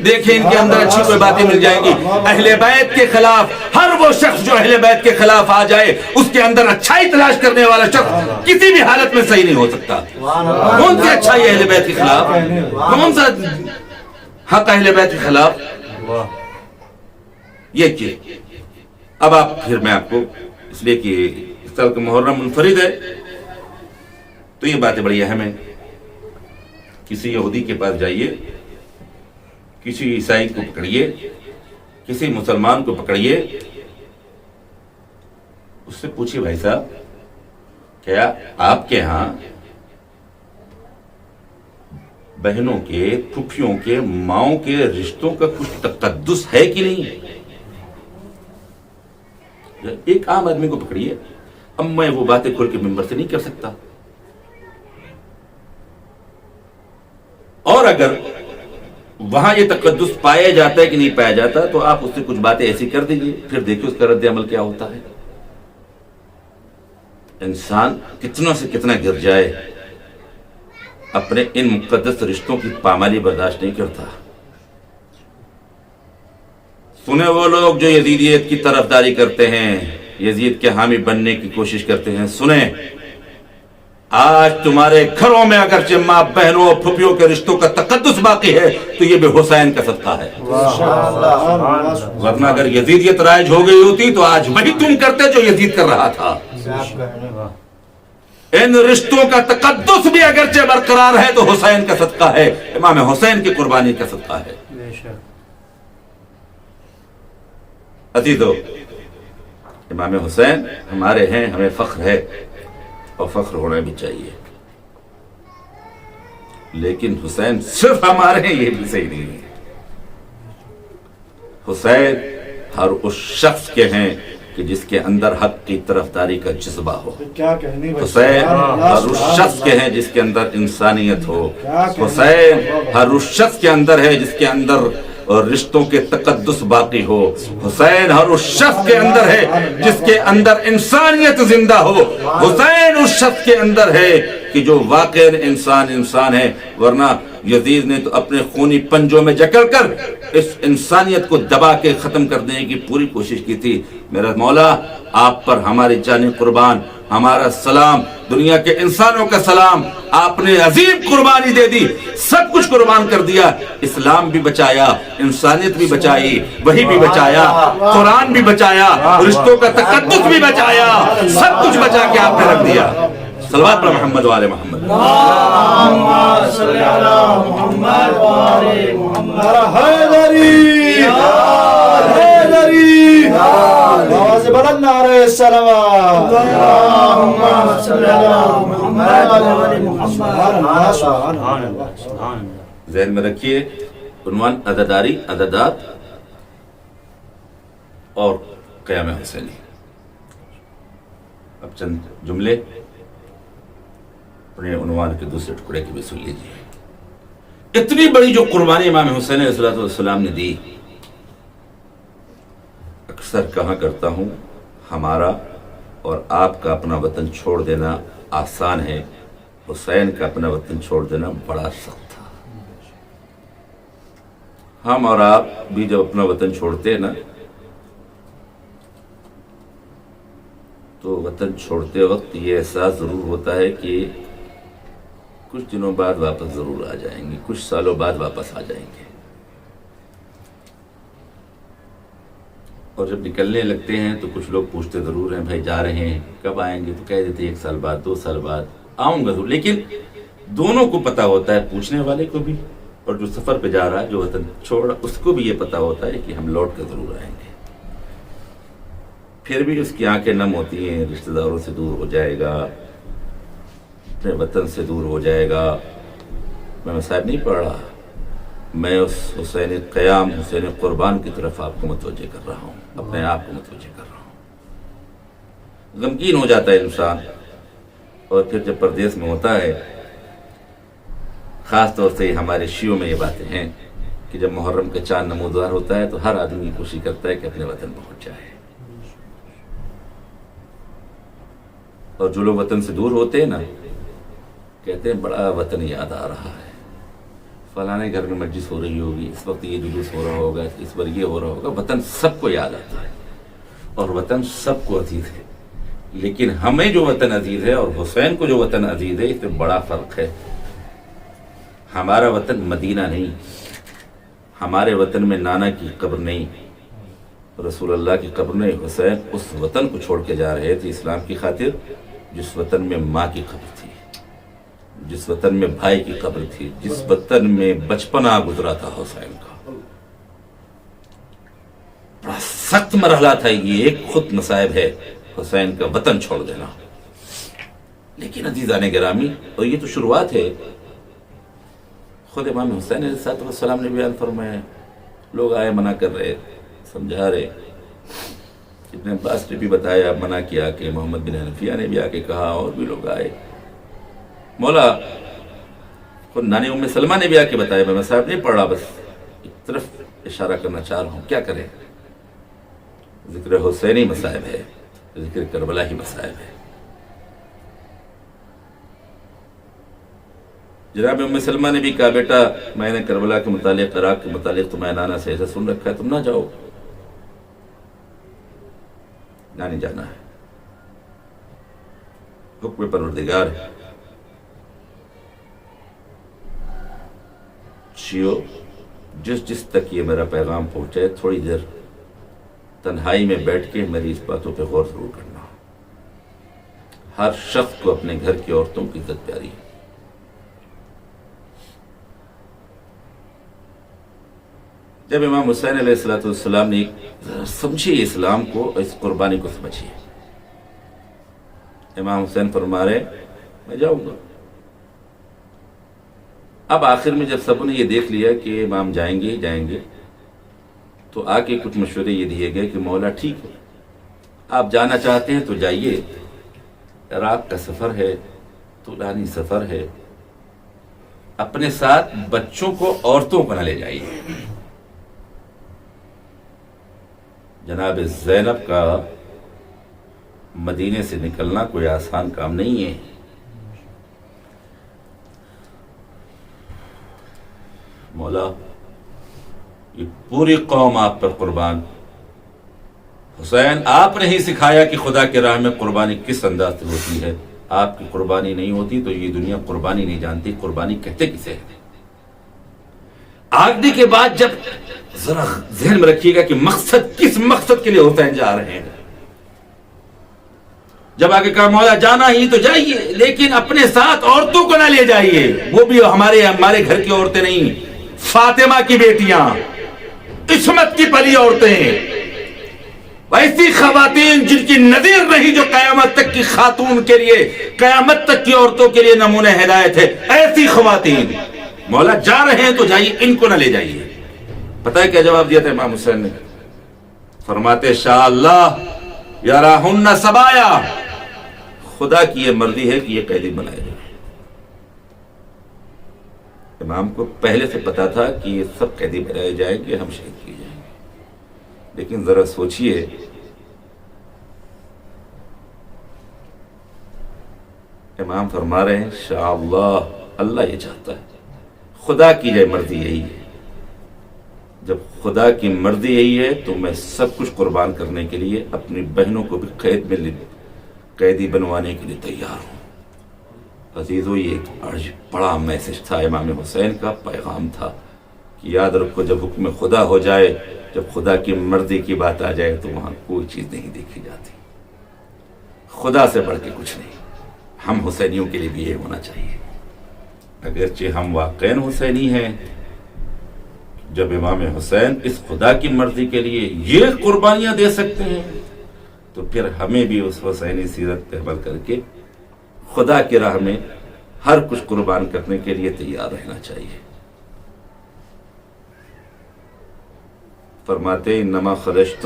دیکھیں ان کے اندر اچھی کوئی باتیں مل جائیں گی. اہل بیت کے خلاف ہر وہ شخص جو اہل بیت کے خلاف آ جائے, اس کے اندر اچھائی تلاش کرنے والا شخص کسی بھی حالت میں صحیح نہیں ہو سکتا. کون سی اچھائی ہے اہل بیت کے خلاف؟ کون سا حق اہل بیت کے خلاف؟ یہ چیز. اب آپ پھر میں آپ کو, اس لیے کہ اس طرح کا محرم منفرد ہے تو یہ باتیں بڑی اہم ہیں. کسی یہودی کے پاس جائیے, کسی عیسائی کو پکڑیے, کسی مسلمان کو پکڑیے, اس سے پوچھیے بھائی صاحب کیا آپ کے ہاں بہنوں کے, پھوپھیوں کے, ماؤں کے رشتوں کا کچھ تقدس ہے کہ نہیں؟ ایک عام آدمی کو پکڑیے. اب میں وہ باتیں کھول کے ممبر سے نہیں کر سکتا, اور اگر وہاں یہ تقدس پایا جاتا ہے کہ نہیں پایا جاتا تو آپ اس سے کچھ باتیں ایسی کر دیجئے, پھر دیکھیں اس کا رد عمل کیا ہوتا ہے. انسان کتنا سے کتنا گر جائے, اپنے ان مقدس رشتوں کی پامالی برداشت نہیں کرتا. سنیں وہ لوگ جو یزیدیت کی طرفداری کرتے ہیں, یزید کے حامی بننے کی کوشش کرتے ہیں, سنیں آج تمہارے گھروں میں اگرچہ ماں بہنوں اور پھوپھیوں کے رشتوں کا تقدس باقی ہے تو یہ بھی حسین کا صدقہ ہے. ورنہ اگر یزیدیت رائج ہو گئی ہوتی تو آج وہی تم کرتے جو یزید کر رہا تھا. ان رشتوں کا تقدس بھی اگرچہ برقرار ہے تو حسین کا صدقہ ہے, امام حسین کی قربانی کا صدقہ ہے. عزیزو, امام حسین ہمارے ہیں, ہمیں فخر ہے اور فخر ہونا بھی چاہیے, لیکن حسین صرف ہمارے ہیں یہ بھی صحیح نہیں ہے. حسین ہر اس شخص کے ہیں کہ جس کے اندر حق کی طرفداری کا جذبہ ہو. حسین ہر اس شخص کے ہیں جس کے اندر انسانیت ہو. حسین ہر اس شخص کے اندر ہے جس کے اندر اور رشتوں کے تقدس باقی ہو. حسین ہر اس شخص کے اندر ہے جس کے اندر انسانیت زندہ ہو. حسین اس شخص کے اندر ہے کہ جو واقع انسان ہے, ورنہ یزید نے تو اپنے خونی پنجوں میں جکڑ کر اس انسانیت کو دبا کے ختم کر دینے کی پوری کوشش کی تھی. میرا مولا آپ پر ہماری جانیں قربان، ہمارا سلام، دنیا کے انسانوں کا سلام. آپ نے عظیم قربانی دے دی، سب کچھ قربان کر دیا. اسلام بھی بچایا، انسانیت بھی بچائی، وحی بھی بچایا، قرآن بھی بچایا، رشتوں کا تقدس بھی بچایا، سب کچھ بچا کے آپ نے رکھ دیا. صلوات پر محمد وآل محمد. آواز بلند نعرہ صلوات. ذہن میں رکھیے عنوان عدداری، عددات اور قیام حسینی. اب چند جملے اپنے عنوان کے دوسرے ٹکڑے کی بھی سن لیجیے. اتنی بڑی جو قربانی امام حسین علیہ السلام نے دی، اکثر کہا کرتا ہوں ہمارا اور آپ کا اپنا وطن چھوڑ دینا آسان ہے، حسین کا اپنا وطن چھوڑ دینا بڑا سخت تھا. ہم اور آپ بھی جب اپنا وطن چھوڑتے ہیں نا تو وطن چھوڑتے وقت یہ احساس ضرور ہوتا ہے کہ کچھ دنوں بعد واپس ضرور آ جائیں گے، کچھ سالوں بعد واپس آ جائیں گے. اور جب نکلنے لگتے ہیں تو کچھ لوگ پوچھتے ضرور ہیں بھائی جا رہے ہیں کب آئیں گے، تو کہہ دیتے 1 سال بعد 2 سال بعد آؤں گا ضرور. لیکن دونوں کو پتا ہوتا ہے، پوچھنے والے کو بھی اور جو سفر پہ جا رہا ہے، جو وطن چھوڑ، اس کو بھی یہ پتا ہوتا ہے کہ ہم لوٹ کر ضرور آئیں گے. پھر بھی اس کی آنکھیں نم ہوتی ہیں، رشتہ داروں سے دور ہو جائے گا، اپنے وطن سے دور ہو جائے گا. میں صاحب نہیں پڑھ رہا، میں اس حسین قیام، حسین قربان کی طرف آپ کو متوجہ کر رہا ہوں، اپنے آپ کو متوجہ کر رہا ہوں. غمگین ہو جاتا ہے انسان، اور پھر جب پردیس میں ہوتا ہے، خاص طور سے ہمارے شیعوں میں یہ باتیں ہیں کہ جب محرم کا چاند نمودار ہوتا ہے تو ہر آدمی کوشش کرتا ہے کہ اپنے وطن پہنچ جائے. اور جو لوگ وطن سے دور ہوتے ہیں نا، کہتے ہیں بڑا وطن یاد آ رہا ہے، فلانے گھر میں مجلس ہو رہی ہوگی، اس وقت یہ جلوس ہو رہا ہوگا، اس بار یہ ہو رہا ہوگا. وطن سب کو یاد آتا ہے اور وطن سب کو عزیز ہے. لیکن ہمیں جو وطن عزیز ہے اور حسین کو جو وطن عزیز ہے، اس میں بڑا فرق ہے. ہمارا وطن مدینہ نہیں، ہمارے وطن میں نانا کی قبر نہیں، رسول اللہ کی قبر نہیں. حسین اس وطن کو چھوڑ کے جا رہے تھے اسلام کی خاطر جس وطن میں ماں کی قبر تھی، جس وطن میں بھائی کی قبر تھی، جس وطن میں بچپنا گزرا تھا حسین کا. بڑا سخت مرحلہ تھا یہ، ایک خود مصائب ہے حسین کا وطن چھوڑ دینا. لیکن عزیزان گرامی، اور یہ تو شروعات ہے. خود امام حسین علیہ السلام نے بیان فرمایا، لوگ آئے منع کر رہے، سمجھا رہے. ابن عباس نے بھی بتایا، منع کیا کہ محمد بن حنفیہ نے بھی آ کے کہا، اور بھی لوگ آئے. مولا خود نانی ام سلمہ نے بھی آ کے بتایا. میں صاحب نہیں پڑھ رہا، بس ایک طرف اشارہ کرنا چاہ رہا ہوں، کیا کریں. ذکر حسینی مصائب ہے، ذکر کربلا ہی مصائب ہے. جناب ام سلمہ نے بھی کہا، بیٹا میں نے کربلا کے متعلق، عراق کے متعلق تمہیں نانا سے ایسا سن رکھا ہے، تم نہ جاؤ. نانی جانا ہے، حکم پروردگار ہے. شیعو، جس تک یہ میرا پیغام پہنچے، تھوڑی دیر تنہائی میں بیٹھ کے میری اس باتوں پہ غور ضرور کرنا. ہر شخص کو اپنے گھر کی عورتوں کی عزت پیاری ہے. جب امام حسین علیہ السلام نے سمجھے اسلام کو، اس قربانی کو سمجھیے. امام حسین فرما رہے میں جاؤں گا. اب آخر میں جب سب نے یہ دیکھ لیا کہ امام جائیں گے تو آ کے کچھ مشورے یہ دیے گئے کہ مولا ٹھیک ہے، آپ جانا چاہتے ہیں تو جائیے، عراق کا سفر ہے، طولانی سفر ہے، اپنے ساتھ بچوں کو، عورتوں کو نہ لے جائیے. جناب زینب کا مدینے سے نکلنا کوئی آسان کام نہیں ہے. مولا یہ پوری قوم آپ پر قربان. حسین آپ نے ہی سکھایا کہ خدا کی راہ میں قربانی کس انداز سے ہوتی ہے. آپ کی قربانی نہیں ہوتی تو یہ دنیا قربانی نہیں جانتی. قربانی کہتے کسے ہیں؟ آگے کے بعد جب ذرا ذہن میں رکھیے گا کہ مقصد کس مقصد کے لیے حسین جا رہے ہیں. جب آگے کہا مولا جانا ہی تو جائیے لیکن اپنے ساتھ عورتوں کو نہ لے جائیے. وہ بھی ہمارے گھر کی عورتیں نہیں, فاطمہ کی بیٹیاں, عصمت کی پلی عورتیں, ایسی خواتین جن کی نظیر نہیں, جو قیامت تک کی خاتون کے لیے, قیامت تک کی عورتوں کے لیے نمونہ ہدایت ہے. ایسی خواتین مولا جا رہے ہیں تو جائیے, ان کو نہ لے جائیے. پتہ ہے کیا جواب دیا تھا امام حسین نے؟ فرماتے شاء اللہ یراہن سبایا, خدا کی یہ مرضی ہے کہ یہ قیدی بنائے جائے. امام کو پہلے سے پتا تھا کہ یہ سب قیدی بنائے جائیں گے, ہم شہید کیے جائیں گے. لیکن ذرا سوچئے, امام فرما رہے ہیں شاء اللہ, اللہ یہ چاہتا ہے, خدا کی یہ مرضی یہی ہے. جب خدا کی مرضی یہی ہے تو میں سب کچھ قربان کرنے کے لیے اپنی بہنوں کو بھی قید میں قیدی بنوانے کے لیے تیار ہوں. عزیزو, یہ ایک بڑا میسج تھا امام حسین کا, پیغام تھا کہ یاد رکھو جب حکم خدا ہو جائے, جب خدا کی مرضی کی بات آ جائے تو وہاں کوئی چیز نہیں دیکھی جاتی. خدا سے بڑھ کے کچھ نہیں. ہم حسینیوں کے لیے بھی یہ ہونا چاہیے. اگرچہ ہم واقعاً حسینی ہیں, جب امام حسین اس خدا کی مرضی کے لیے یہ قربانیاں دے سکتے ہیں تو پھر ہمیں بھی اس حسینی سیرت پہ عمل کر کے خدا کی راہ میں ہر کچھ قربان کرنے کے لیے تیار رہنا چاہیے. فرماتے انما خرجت,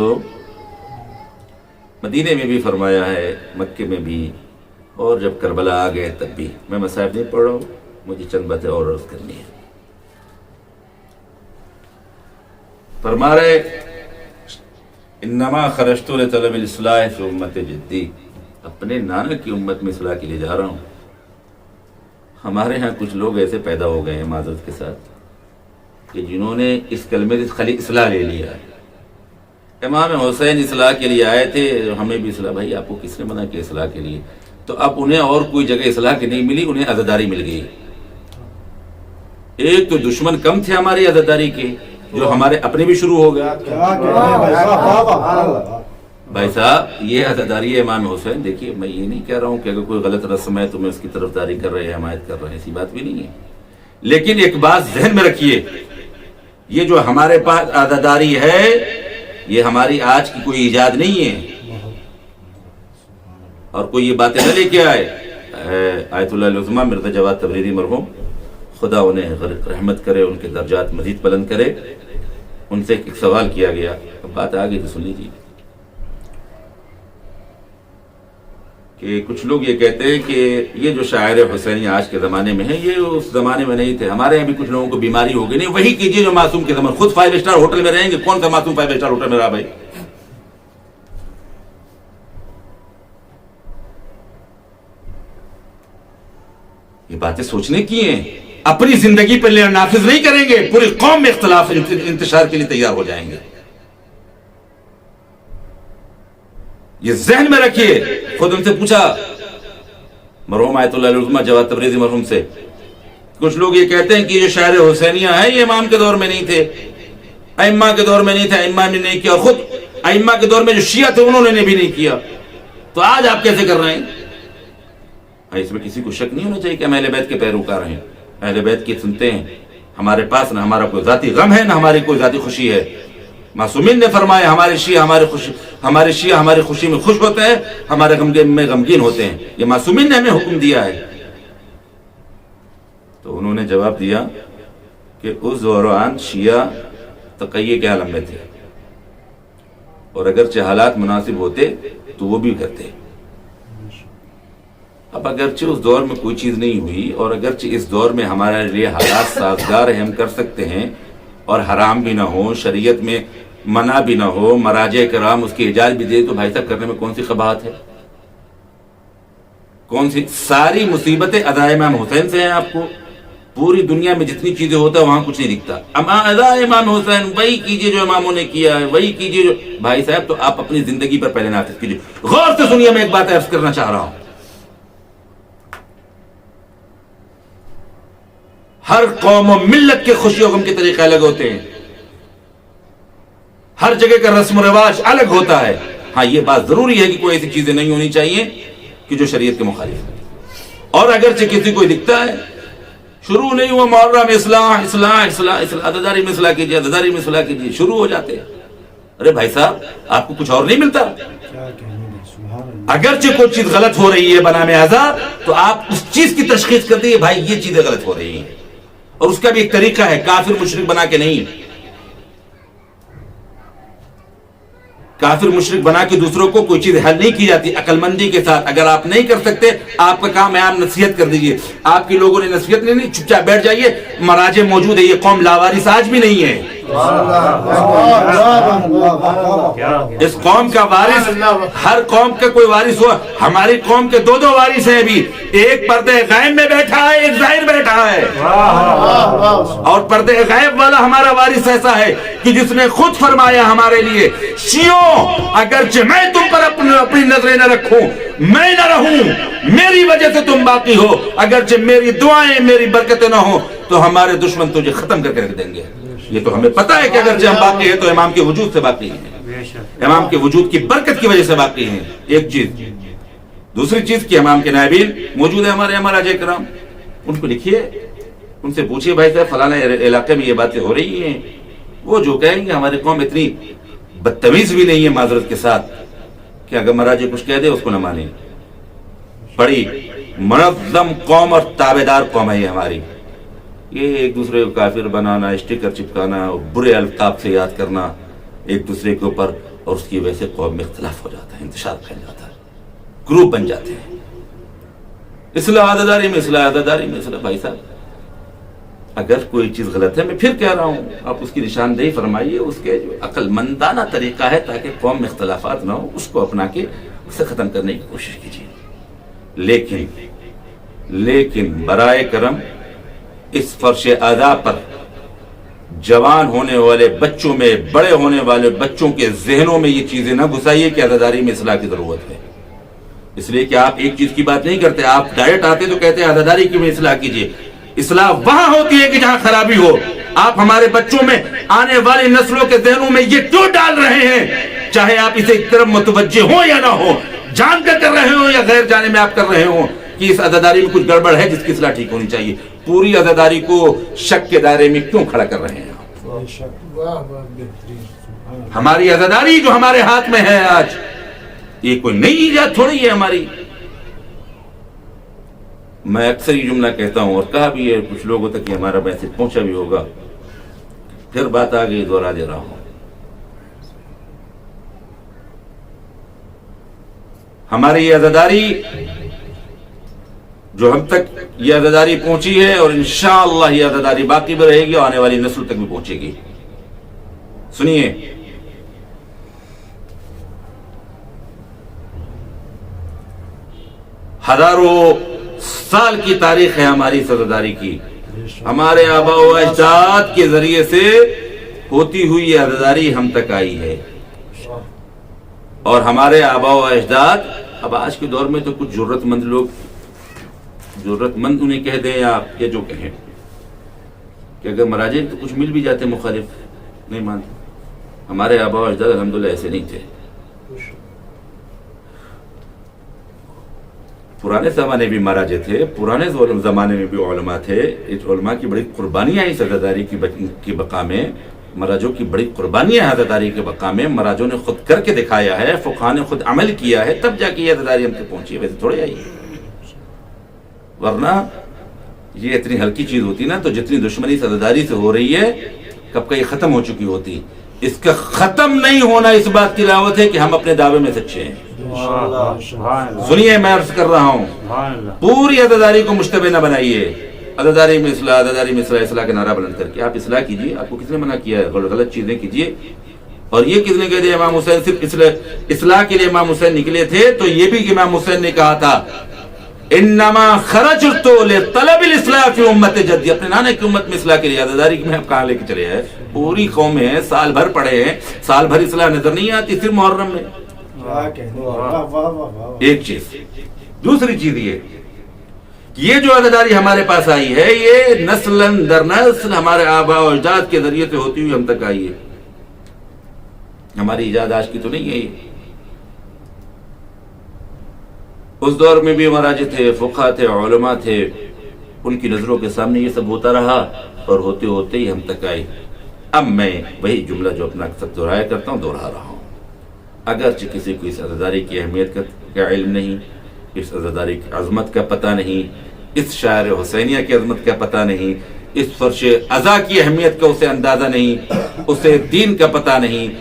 مدینے میں بھی فرمایا ہے, مکے میں بھی, اور جب کربلا آ گئے تب بھی. میں مصائب نہیں پڑھ رہا ہوں, مجھے چند باتیں اور عرض کرنی ہے. فرما رہے انما خرجت لطلب الاصلاح فی امت جدی, اپنے نانا کی امت میں اصلاح کے لیے جا رہا ہوں. ہمارے ہاں کچھ لوگ ایسے پیدا ہو گئے ہیں معذرت کے ساتھ کہ جنہوں نے اس کلمے سے خالی اصلاح لے لیا ہے. امام حسین اصلاح کے لیے آئے تھے, ہمیں بھی اصلاح. بھائی آپ کو کس نے منع کیا اصلاح کے لیے؟ تو اب انہیں اور کوئی جگہ اصلاح کی نہیں ملی, انہیں عزاداری مل گئی. ایک تو دشمن کم تھے ہماری عزاداری کے, جو ہمارے اپنے بھی شروع ہو گئے. بھائی صاحب, یہ عزاداری ہے امام حسین. دیکھیے میں یہ نہیں کہہ رہا ہوں کہ اگر کوئی غلط رسم ہے تو میں اس کی طرفداری کر رہے ہیں, حمایت کر رہے ہیں, ایسی بات بھی نہیں ہے. لیکن ایک بات ذہن میں رکھیے, یہ جو ہمارے پاس عزاداری ہے یہ ہماری آج کی کوئی ایجاد نہیں ہے. اور کوئی یہ باتیں نہ لے کے آئے. آیت اللہ العظمیٰ مرزا جواد تبریزی مرحوم, خدا انہیں رحمت کرے, ان کے درجات مزید بلند کرے, ان سے ایک سوال کیا گیا, اب بات آ گئی تو سن لیجیے. کہ کچھ لوگ یہ کہتے ہیں کہ یہ جو شاعر حسینی آج کے زمانے میں ہیں یہ اس زمانے میں نہیں تھے. ہمارے یہاں بھی کچھ لوگوں کو بیماری ہو گئی. نہیں, وہی کیجیے جو معصوم کے زمانے. خود 5 اسٹار ہوٹل میں رہیں گے, کون سا معصوم 5 اسٹار ہوٹل میں رہا بھائی؟ یہ باتیں سوچنے کی ہیں, اپنی زندگی پر نافذ نہیں کریں گے, پوری قوم میں اختلاف انتشار کے لیے تیار ہو جائیں گے. یہ ذہن میں رکھیے. خود ان سے پوچھا مرحوم آیت اللہ العظمیٰ جواد تبریزی مرحوم سے, کچھ لوگ یہ کہتے ہیں کہ یہ شاعر حسینیہ ہیں یہ امام کے دور میں نہیں تھے, ائمہ کے دور میں نہیں تھے, ائمہ نے نہیں کیا, اور خود ائمہ کے دور میں جو شیعہ تھے انہوں نے بھی نہیں کیا, تو آج آپ کیسے کر رہے ہیں؟ اس میں کسی کو شک نہیں ہونا چاہیے کہ ہم اہل بیت کے پیروکار ہیں, اہل بیت کی سنتے ہیں. ہمارے پاس نہ ہمارا کوئی ذاتی غم ہے نہ ہماری کوئی ذاتی خوشی ہے. معصومین نے فرمایا ہمارے شیعہ ہماری خوشی میں خوش ہوتے ہیں, ہمارے غم میں غمگین ہوتے ہیں. یہ معصومین نے ہمیں حکم دیا ہے. تو انہوں نے جواب دیا کہ اس دوران شیعہ تقیہ کے عالم میں تھے, اور اگرچہ حالات مناسب ہوتے تو وہ بھی کرتے. اب اگرچہ اس دور میں کوئی چیز نہیں ہوئی, اور اگرچہ اس دور میں ہمارے لیے حالات سازگار ہیں, ہم کر سکتے ہیں, اور حرام بھی نہ ہو, شریعت میں منع بھی نہ ہو, مراجع کرام اس کی اجازت بھی دے, تو بھائی صاحب کرنے میں کون سی قباحت ہے؟ کون سی؟ ساری مصیبتیں ادائے امام حسین سے ہیں. آپ کو پوری دنیا میں جتنی چیزیں ہوتا ہے وہاں کچھ نہیں دکھتا. امام حسین وہی کیجئے جو اماموں نے کیا ہے, وہی کیجئے جو بھائی صاحب. تو آپ اپنی زندگی پر پہلے نافذ کیجئے. غور سے سنیے, میں ایک بات عرض کرنا چاہ رہا ہوں. ہر قوم و ملت کے خوشی و غم کے طریقے الگ ہوتے ہیں, ہر جگہ کا رسم و رواج الگ ہوتا ہے. ہاں یہ بات ضروری ہے کہ کوئی ایسی چیزیں نہیں ہونی چاہیے کہ جو شریعت کے مخالف ہے. اور اگرچہ کسی کو دکھتا ہے شروع نہیں ہوا محرم اصلاح اصلاح اصلاح اصلاح, عزاداری میں اصلاح کیجیے, عزاداری میں اصلاح کیجیے, شروع ہو جاتے ہیں. ارے بھائی صاحب آپ کو کچھ اور نہیں ملتا؟ اگرچہ کوئی چیز غلط ہو رہی ہے بنام آزاد, تو آپ اس چیز کی تشخیص کر دیے بھائی یہ چیزیں غلط ہو رہی ہیں, اور اس کا بھی ایک طریقہ ہے, کافر مشرک بنا کے نہیں. کافر مشرک بنا کے دوسروں کو کوئی چیز حل نہیں کی جاتی, عقل مندی کے ساتھ. اگر آپ نہیں کر سکتے, آپ کا کام ہے آپ نصیحت کر دیجئے. آپ کے لوگوں نے نصیحت نہیں, چپ چاپ بیٹھ جائیے. مراجع موجود ہے, یہ قوم لاوارث آج بھی نہیں ہے. اس قوم کا وارث, ہر قوم کا کوئی وارث ہوا. ہماری قوم کے دو وارث ہیں ابھی. ایک پردے غائب میں بیٹھا ہے, ایک ظاہر بیٹھا ہے. اور پردے غائب والا ہمارا وارث ایسا ہے کہ جس نے خود فرمایا ہمارے لیے, شیعوں اگرچہ میں تم پر اپنی نظریں نہ رکھوں, میں نہ رہوں, میری وجہ سے تم باقی ہو, اگرچہ میری دعائیں میری برکتیں نہ ہوں, تو ہمارے دشمن تجھے ختم کر کے رکھ دیں گے. یہ تو ہمیں پتا ہے کہ اگرچہ ہم باقی ہیں تو امام کے وجود سے باقی ہیں, امام کے وجود کی برکت کی وجہ سے باقی ہیں. ایک چیز. دوسری چیز کہ امام کے نائبین موجود ہیں ہمارے مراجع کرام, ان کو لکھیے, ان سے پوچھیے بھائی صاحب فلانا علاقے میں یہ باتیں ہو رہی ہیں. وہ جو کہیں گے ہماری قوم اتنی بدتمیز بھی نہیں ہے معذرت کے ساتھ کہ اگر مراجع کچھ کہہ دے اس کو نہ مانیں. بڑی منظم قوم اور تابعدار قوم ہے یہ ہماری. یہ ایک دوسرے کو کافر بنانا, اسٹیکر چپکانا, برے القاب سے یاد کرنا ایک دوسرے کے اوپر, اور اس کی وجہ سے قوم میں اختلاف ہو جاتا ہے, انتشار پھیل جاتا ہے, گروپ بن جاتے ہیں. اصلاح عزاداری میں اصلاح, عزاداری میں اصلاح. بھائی صاحب اگر کوئی چیز غلط ہے, میں پھر کہہ رہا ہوں, آپ اس کی نشاندہی فرمائیے. اس کے جو عقل مندانہ طریقہ ہے تاکہ قوم میں اختلافات نہ ہو, اس کو اپنا کے اسے ختم کرنے کی کوشش کیجیے. لیکن برائے کرم اس فرش ادا پر جوان ہونے والے بچوں میں, بڑے ہونے والے بچوں کے ذہنوں میں یہ چیزیں نہ گھسائیے کہ عزاداری میں اصلاح کی ضرورت ہے. اس لیے کہ آپ ایک چیز کی بات نہیں کرتے, آپ ڈائریکٹ آتے تو کہتے ہیں عزاداری کی میں اصلاح کیجیے. اصلاح وہاں ہوتی ہے کہ جہاں خرابی ہو. آپ ہمارے بچوں میں, آنے والی نسلوں کے ذہنوں میں یہ کیوں ڈال رہے ہیں, چاہے آپ اسے ایک طرف متوجہ ہوں یا نہ ہو, جان کر رہے ہوں یا غیر جانے میں آپ کر رہے ہوں کہ اس عزاداری میں کچھ گڑبڑ ہے جس کی اصلاح ٹھیک ہونی چاہیے. پوری عزاداری کو شک کے دائرے میں کیوں کھڑا کر رہے ہیں؟ ہماری عزاداری جو ہمارے ہاتھ میں ہے آج, یہ کوئی نئی ایجاد تھوڑی ہے ہماری. میں اکثر یہ جملہ کہتا ہوں اور کہا بھی ہے کچھ لوگوں تک, یہ ہمارا میسج پہنچا بھی ہوگا, پھر بات آ گئی دوہرا دے رہا ہوں. ہماری یہ عزاداری جو ہم تک یہ عزاداری پہنچی ہے, اور انشاءاللہ یہ عزاداری باقی بھی رہے گی اور آنے والی نسل تک بھی پہنچے گی. سنیے, ہزاروں سال کی تاریخ ہے ہماری اس عزاداری کی. ہمارے آباء و اجداد کے ذریعے سے ہوتی ہوئی یہ عزاداری ہم تک آئی ہے, اور ہمارے آباء و اجداد, اب آج کے دور میں تو کچھ ضرورت مند لوگ, ضرورت مند انہیں کہہ دیں یا آپ یہ جو کہیں کہ اگر مراجع تو کچھ مل بھی جاتے مخالف نہیں مانتے. ہمارے آباء و اجداد الحمدللہ ایسے نہیں تھے. پرانے زمانے بھی مراجع تھے, پرانے زمانے میں بھی علماء تھے. اس علماء کی بڑی قربانیاں اس عزاداری کی بقا میں, مراجعوں کی بڑی قربانیاں ہیں عزاداری کے بقا میں. مراجعوں نے خود کر کے دکھایا ہے, فقہاء نے خود عمل کیا ہے, تب جا کے یہ عزاداری ہم تک پہنچی ہے, ویسے تھوڑے آئی ہے. ورنہ یہ اتنی ہلکی چیز ہوتی نا تو جتنی دشمنی اس عزاداری سے ہو رہی ہے کب کا یہ ختم ہو چکی ہوتی. اس کا ختم نہیں ہونا اس بات کی علامت ہے کہ ہم اپنے دعوے میں سچے ہیں. سنیے, میں عرض کر رہا ہوں, پوری عزاداری کو مشتبہ نہ بنائیے. عزاداری میں اصلاح, عزاداری میں اصلاح, اصلاح کے نعرہ بلند کر کے آپ اصلاح کیجیے. آپ کو کس نے منع کیا ہے غلط چیزیں کیجیے؟ اور یہ کس نے کہہ دیا امام حسین صرف اصلاح کے لیے امام حسین نکلے تھے؟ تو یہ بھی امام حسین نے کہا تھا انما خرجت لطلب الاصلاح فی امت جدی، اپنے نانا کی امت میں اصلاح کے لیے عزاداری میں آپ کہاں لے کے چلے ہیں؟ پوری قومیں ہیں، سال بھر پڑھے ہیں، سال بھر اصلاح نظر نہیں آتی، صرف محرم میں ایک چیز۔ دوسری چیز یہ جو عزاداری ہمارے پاس آئی ہے، یہ نسل در نسل ہمارے آباء و اجداد کے ذریعے سے ہوتی ہوئی ہم تک آئی ہے، ہماری ایجاد آج کی تو نہیں ہے یہ۔ اس دور میں بھی مراجع تھے، فقہا تھے، علماء تھے، ان کی نظروں کے سامنے یہ سب ہوتا رہا اور ہوتے ہوتے ہی ہم تک آئے۔ اب میں وہی جملہ جو اپنا اکثر دہرایا کرتا ہوں دوہرا رہا ہوں، اگرچہ کسی کو اس عزاداری کی اہمیت کا علم نہیں، اس عزاداری کی عظمت کا پتہ نہیں، اس شاعر حسینیہ کی عظمت کا پتہ نہیں، اس فرش عزا کی اہمیت کا اسے اندازہ نہیں، اسے دین کا پتہ نہیں،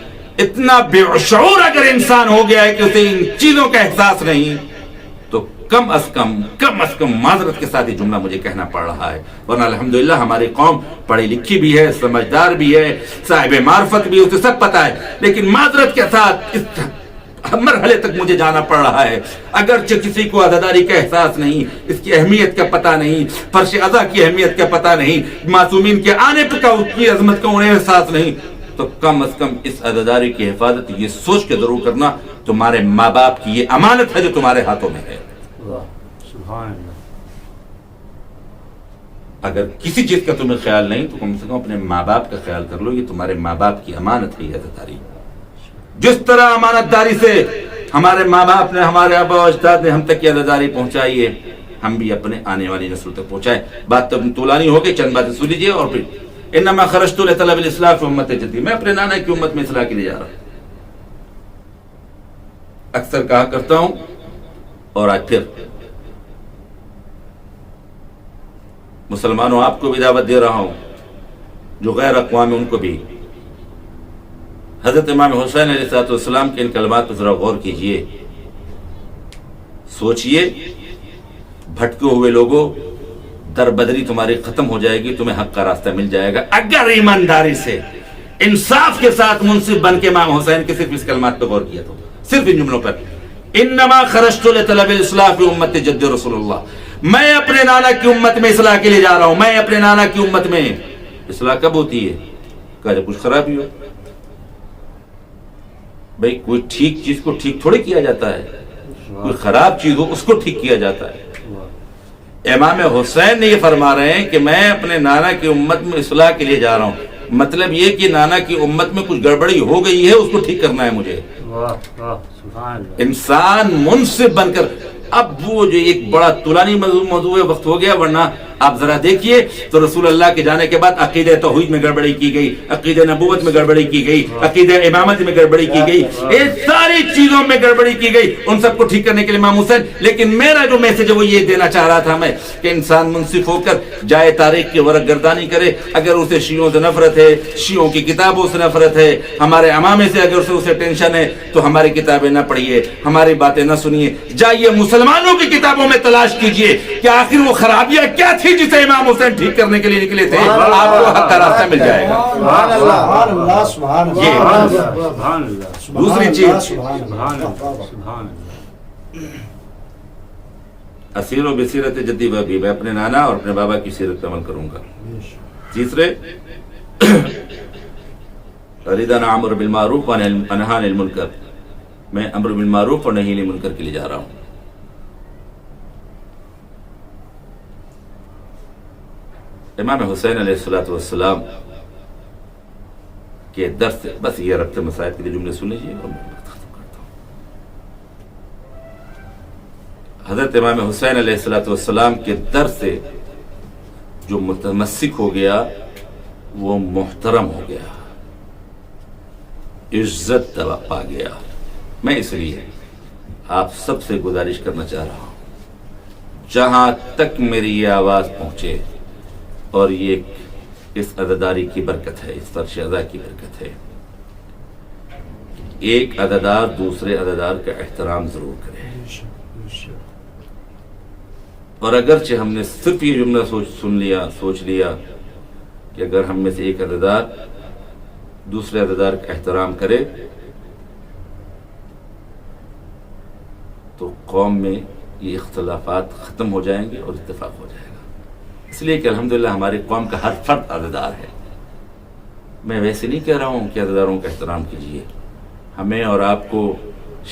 اتنا بے شعور اگر انسان ہو گیا ہے کہ اسے ان چیزوں کا احساس نہیں، تو کم از کم معذرت کے ساتھ یہ جملہ مجھے کہنا پڑ رہا ہے، ورنہ الحمدللہ ہماری قوم پڑھی لکھی بھی ہے، سمجھدار بھی ہے، صاحب معرفت بھی ہے، اسے سب پتہ ہے، لیکن معذرت کے ساتھ اس مرحلے تک مجھے جانا پڑ رہا ہے۔ اگرچہ کسی کو عزاداری کا احساس نہیں، اس کی اہمیت کا پتہ نہیں، فرش عزا کی اہمیت کا پتہ نہیں، معصومین کے آنے پر کا اس کی عظمت کا انہیں احساس نہیں، تو کم از کم اس عزاداری کی حفاظت یہ سوچ کے ضرور کرنا، تمہارے ماں باپ کی یہ امانت ہے جو تمہارے ہاتھوں میں ہے۔ سبحان اللہ۔ اگر کسی چیز کا تمہیں خیال نہیں تو کم سے کم اپنے ماں باپ کا خیال کر لو، یہ تمہارے ماں باپ کی امانت ہے یہ عزاداری۔ جس طرح امانت داری سے ہمارے ماں باپ نے، ہمارے آبا و اجداد نے ہم تک یہ عزاداری پہنچائی ہے، ہم بھی اپنے آنے والی نسل تک پہنچائیں۔ بات تو طولانی ہو گئی، چند باتیں سن لیجیے اور پھر انما خرجت لطلب الاصلاح فی امت جدی، میں اپنے نانا کی امت میں اصلاح کے لیے جا رہا ہوں۔ اکثر کہا کرتا ہوں اور آج پھر مسلمانوں آپ کو بھی دعوت دے رہا ہوں، جو غیر اقوام ان کو بھی، حضرت امام حسین علیہ السلام کے ان کلمات پر ذرا غور کیجئے، سوچئے، بھٹکے ہوئے لوگوں، در بدری تمہاری ختم ہو جائے گی، تمہیں حق کا راستہ مل جائے گا اگر ایمانداری سے انصاف کے ساتھ منصف بن کے امام حسین کے صرف اس کلمات پہ غور کیا تو، صرف ان جملوں پر، انما خرجت لطلب الاصلاح فی امت جد رسول اللہ، میں اپنے نانا کی امت میں اصلاح کے لیے جا رہا ہوں، میں اپنے نانا کی امت میں۔ اصلاح کب ہوتی ہے؟ کہا جب کچھ خرابی ہو۔ بھئی کوئی ٹھیک چیز کو ٹھیک تھوڑے کیا جاتا ہے، کوئی خراب چیز ہو اس کو ٹھیک کیا جاتا ہے۔ امام حسین نے یہ فرما رہے ہیں کہ میں اپنے نانا کی امت میں اصلاح کے لیے جا رہا ہوں، مطلب یہ کہ نانا کی امت میں کچھ گڑبڑی ہو گئی ہے، اس کو ٹھیک کرنا ہے مجھے۔ انسان منصف بن کر، اب وہ جو ایک بڑا طولانی موضوع ہے، وقت ہو گیا، ورنہ آپ ذرا دیکھیے تو رسول اللہ کے جانے کے بعد عقیدہ توحید میں گڑبڑی کی گئی، عقیدہ نبوت میں گڑبڑی کی گئی، عقیدہ امامت میں گڑبڑی کی گئی، یہ ساری چیزوں میں گڑبڑی کی گئی، ان سب کو ٹھیک کرنے کے لیے امام حسین۔ لیکن میرا جو میسج ہے وہ یہ دینا چاہ رہا تھا میں کہ انسان منصف ہو کر جائے تاریخ کی ورق گردانی کرے، اگر اسے شیعوں سے نفرت ہے، شیعوں کی کتابوں سے نفرت ہے، ہمارے امامے سے اگر اسے ٹینشن ہے تو ہماری کتابیں نہ پڑھیے، ہماری باتیں نہ سنیے، جائیے مسلمانوں کی کتابوں میں تلاش کیجئے کہ آخر وہ خرابیاں کیا تھی جسے امام حسین ٹھیک کرنے کے لیے نکلے تھے، آپ کو حق کا راستہ مل جائے گا۔ دوسری چیز، اسیر و بصیرت جدی بابی، میں اپنے نانا اور اپنے بابا کی سیرت پر عمل کروں گا۔ تیسرے، ریدانا امر بالمعروف ونہی عن المنکر، میں امر بالمعروف اور نہی عن المنکر کے لیے جا رہا ہوں۔ امام حسین علیہ السلام کے درس سے، بس یہ ربط مسائل کے لیے جملے سن لیجیے اور میں ختم کرتا ہوں۔ حضرت امام حسین علیہ السلام کے درس سے جو متمسک ہو گیا وہ محترم ہو گیا، عزت پا گیا۔ میں اس لیے آپ سب سے گزارش کرنا چاہ رہا ہوں، جہاں تک میری یہ آواز پہنچے، اور یہ اس عزاداری کی برکت ہے، اس فرش عزا کی برکت ہے، ایک عزادار دوسرے عزادار کا احترام ضرور کرے۔ اور اگرچہ ہم نے صرف یہ جملہ سوچ لیا کہ اگر ہم میں سے ایک عزادار دوسرے عزادار کا احترام کرے تو قوم میں یہ اختلافات ختم ہو جائیں گے اور اتفاق ہو جائے گا. اس لیے کہ الحمدللہ ہماری قوم کا ہر فرد عزادار ہے. میں ویسے نہیں کہہ رہا ہوں کہ عزاداروں کا احترام کیجیے. ہمیں اور آپ کو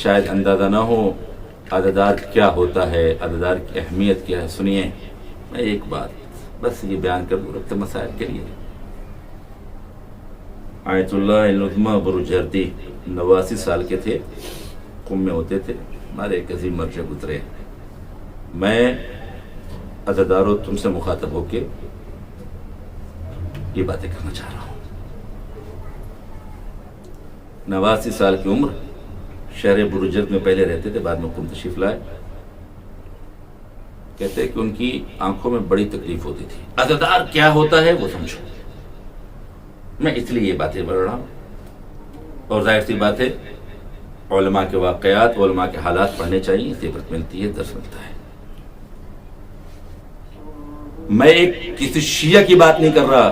شاید اندازہ نہ ہو عزادار کیا ہوتا ہے، عزادار کی اہمیت کیا ہے. سنیے، میں ایک بات بس یہ بیان کر دوں ربط مسائل کے لیے. آیت اللہ العظمی بروجردی 89 سال کے تھے، قم میں ہوتے تھے. ہمارے ایک عظیم مرجع گزرے. میں عزاداروں تم سے مخاطب ہو کے یہ باتیں کرنا چاہ رہا ہوں. 89 سال کی عمر، شہر بروجرد میں پہلے رہتے تھے، بعد میں قم تشریف لائے. کہتے ہیں کہ ان کی آنکھوں میں بڑی تکلیف ہوتی تھی. عزادار کیا ہوتا ہے وہ سمجھو. میں اس لیے یہ باتیں بڑھ رہا ہوں. اور ظاہر سی بات ہے علماء کے واقعات، علماء کے حالات پڑھنے چاہیے، اس سے عبرت ملتی ہے، درس ملتا ہے. میں ایک کسی شیعہ کی بات نہیں کر رہا،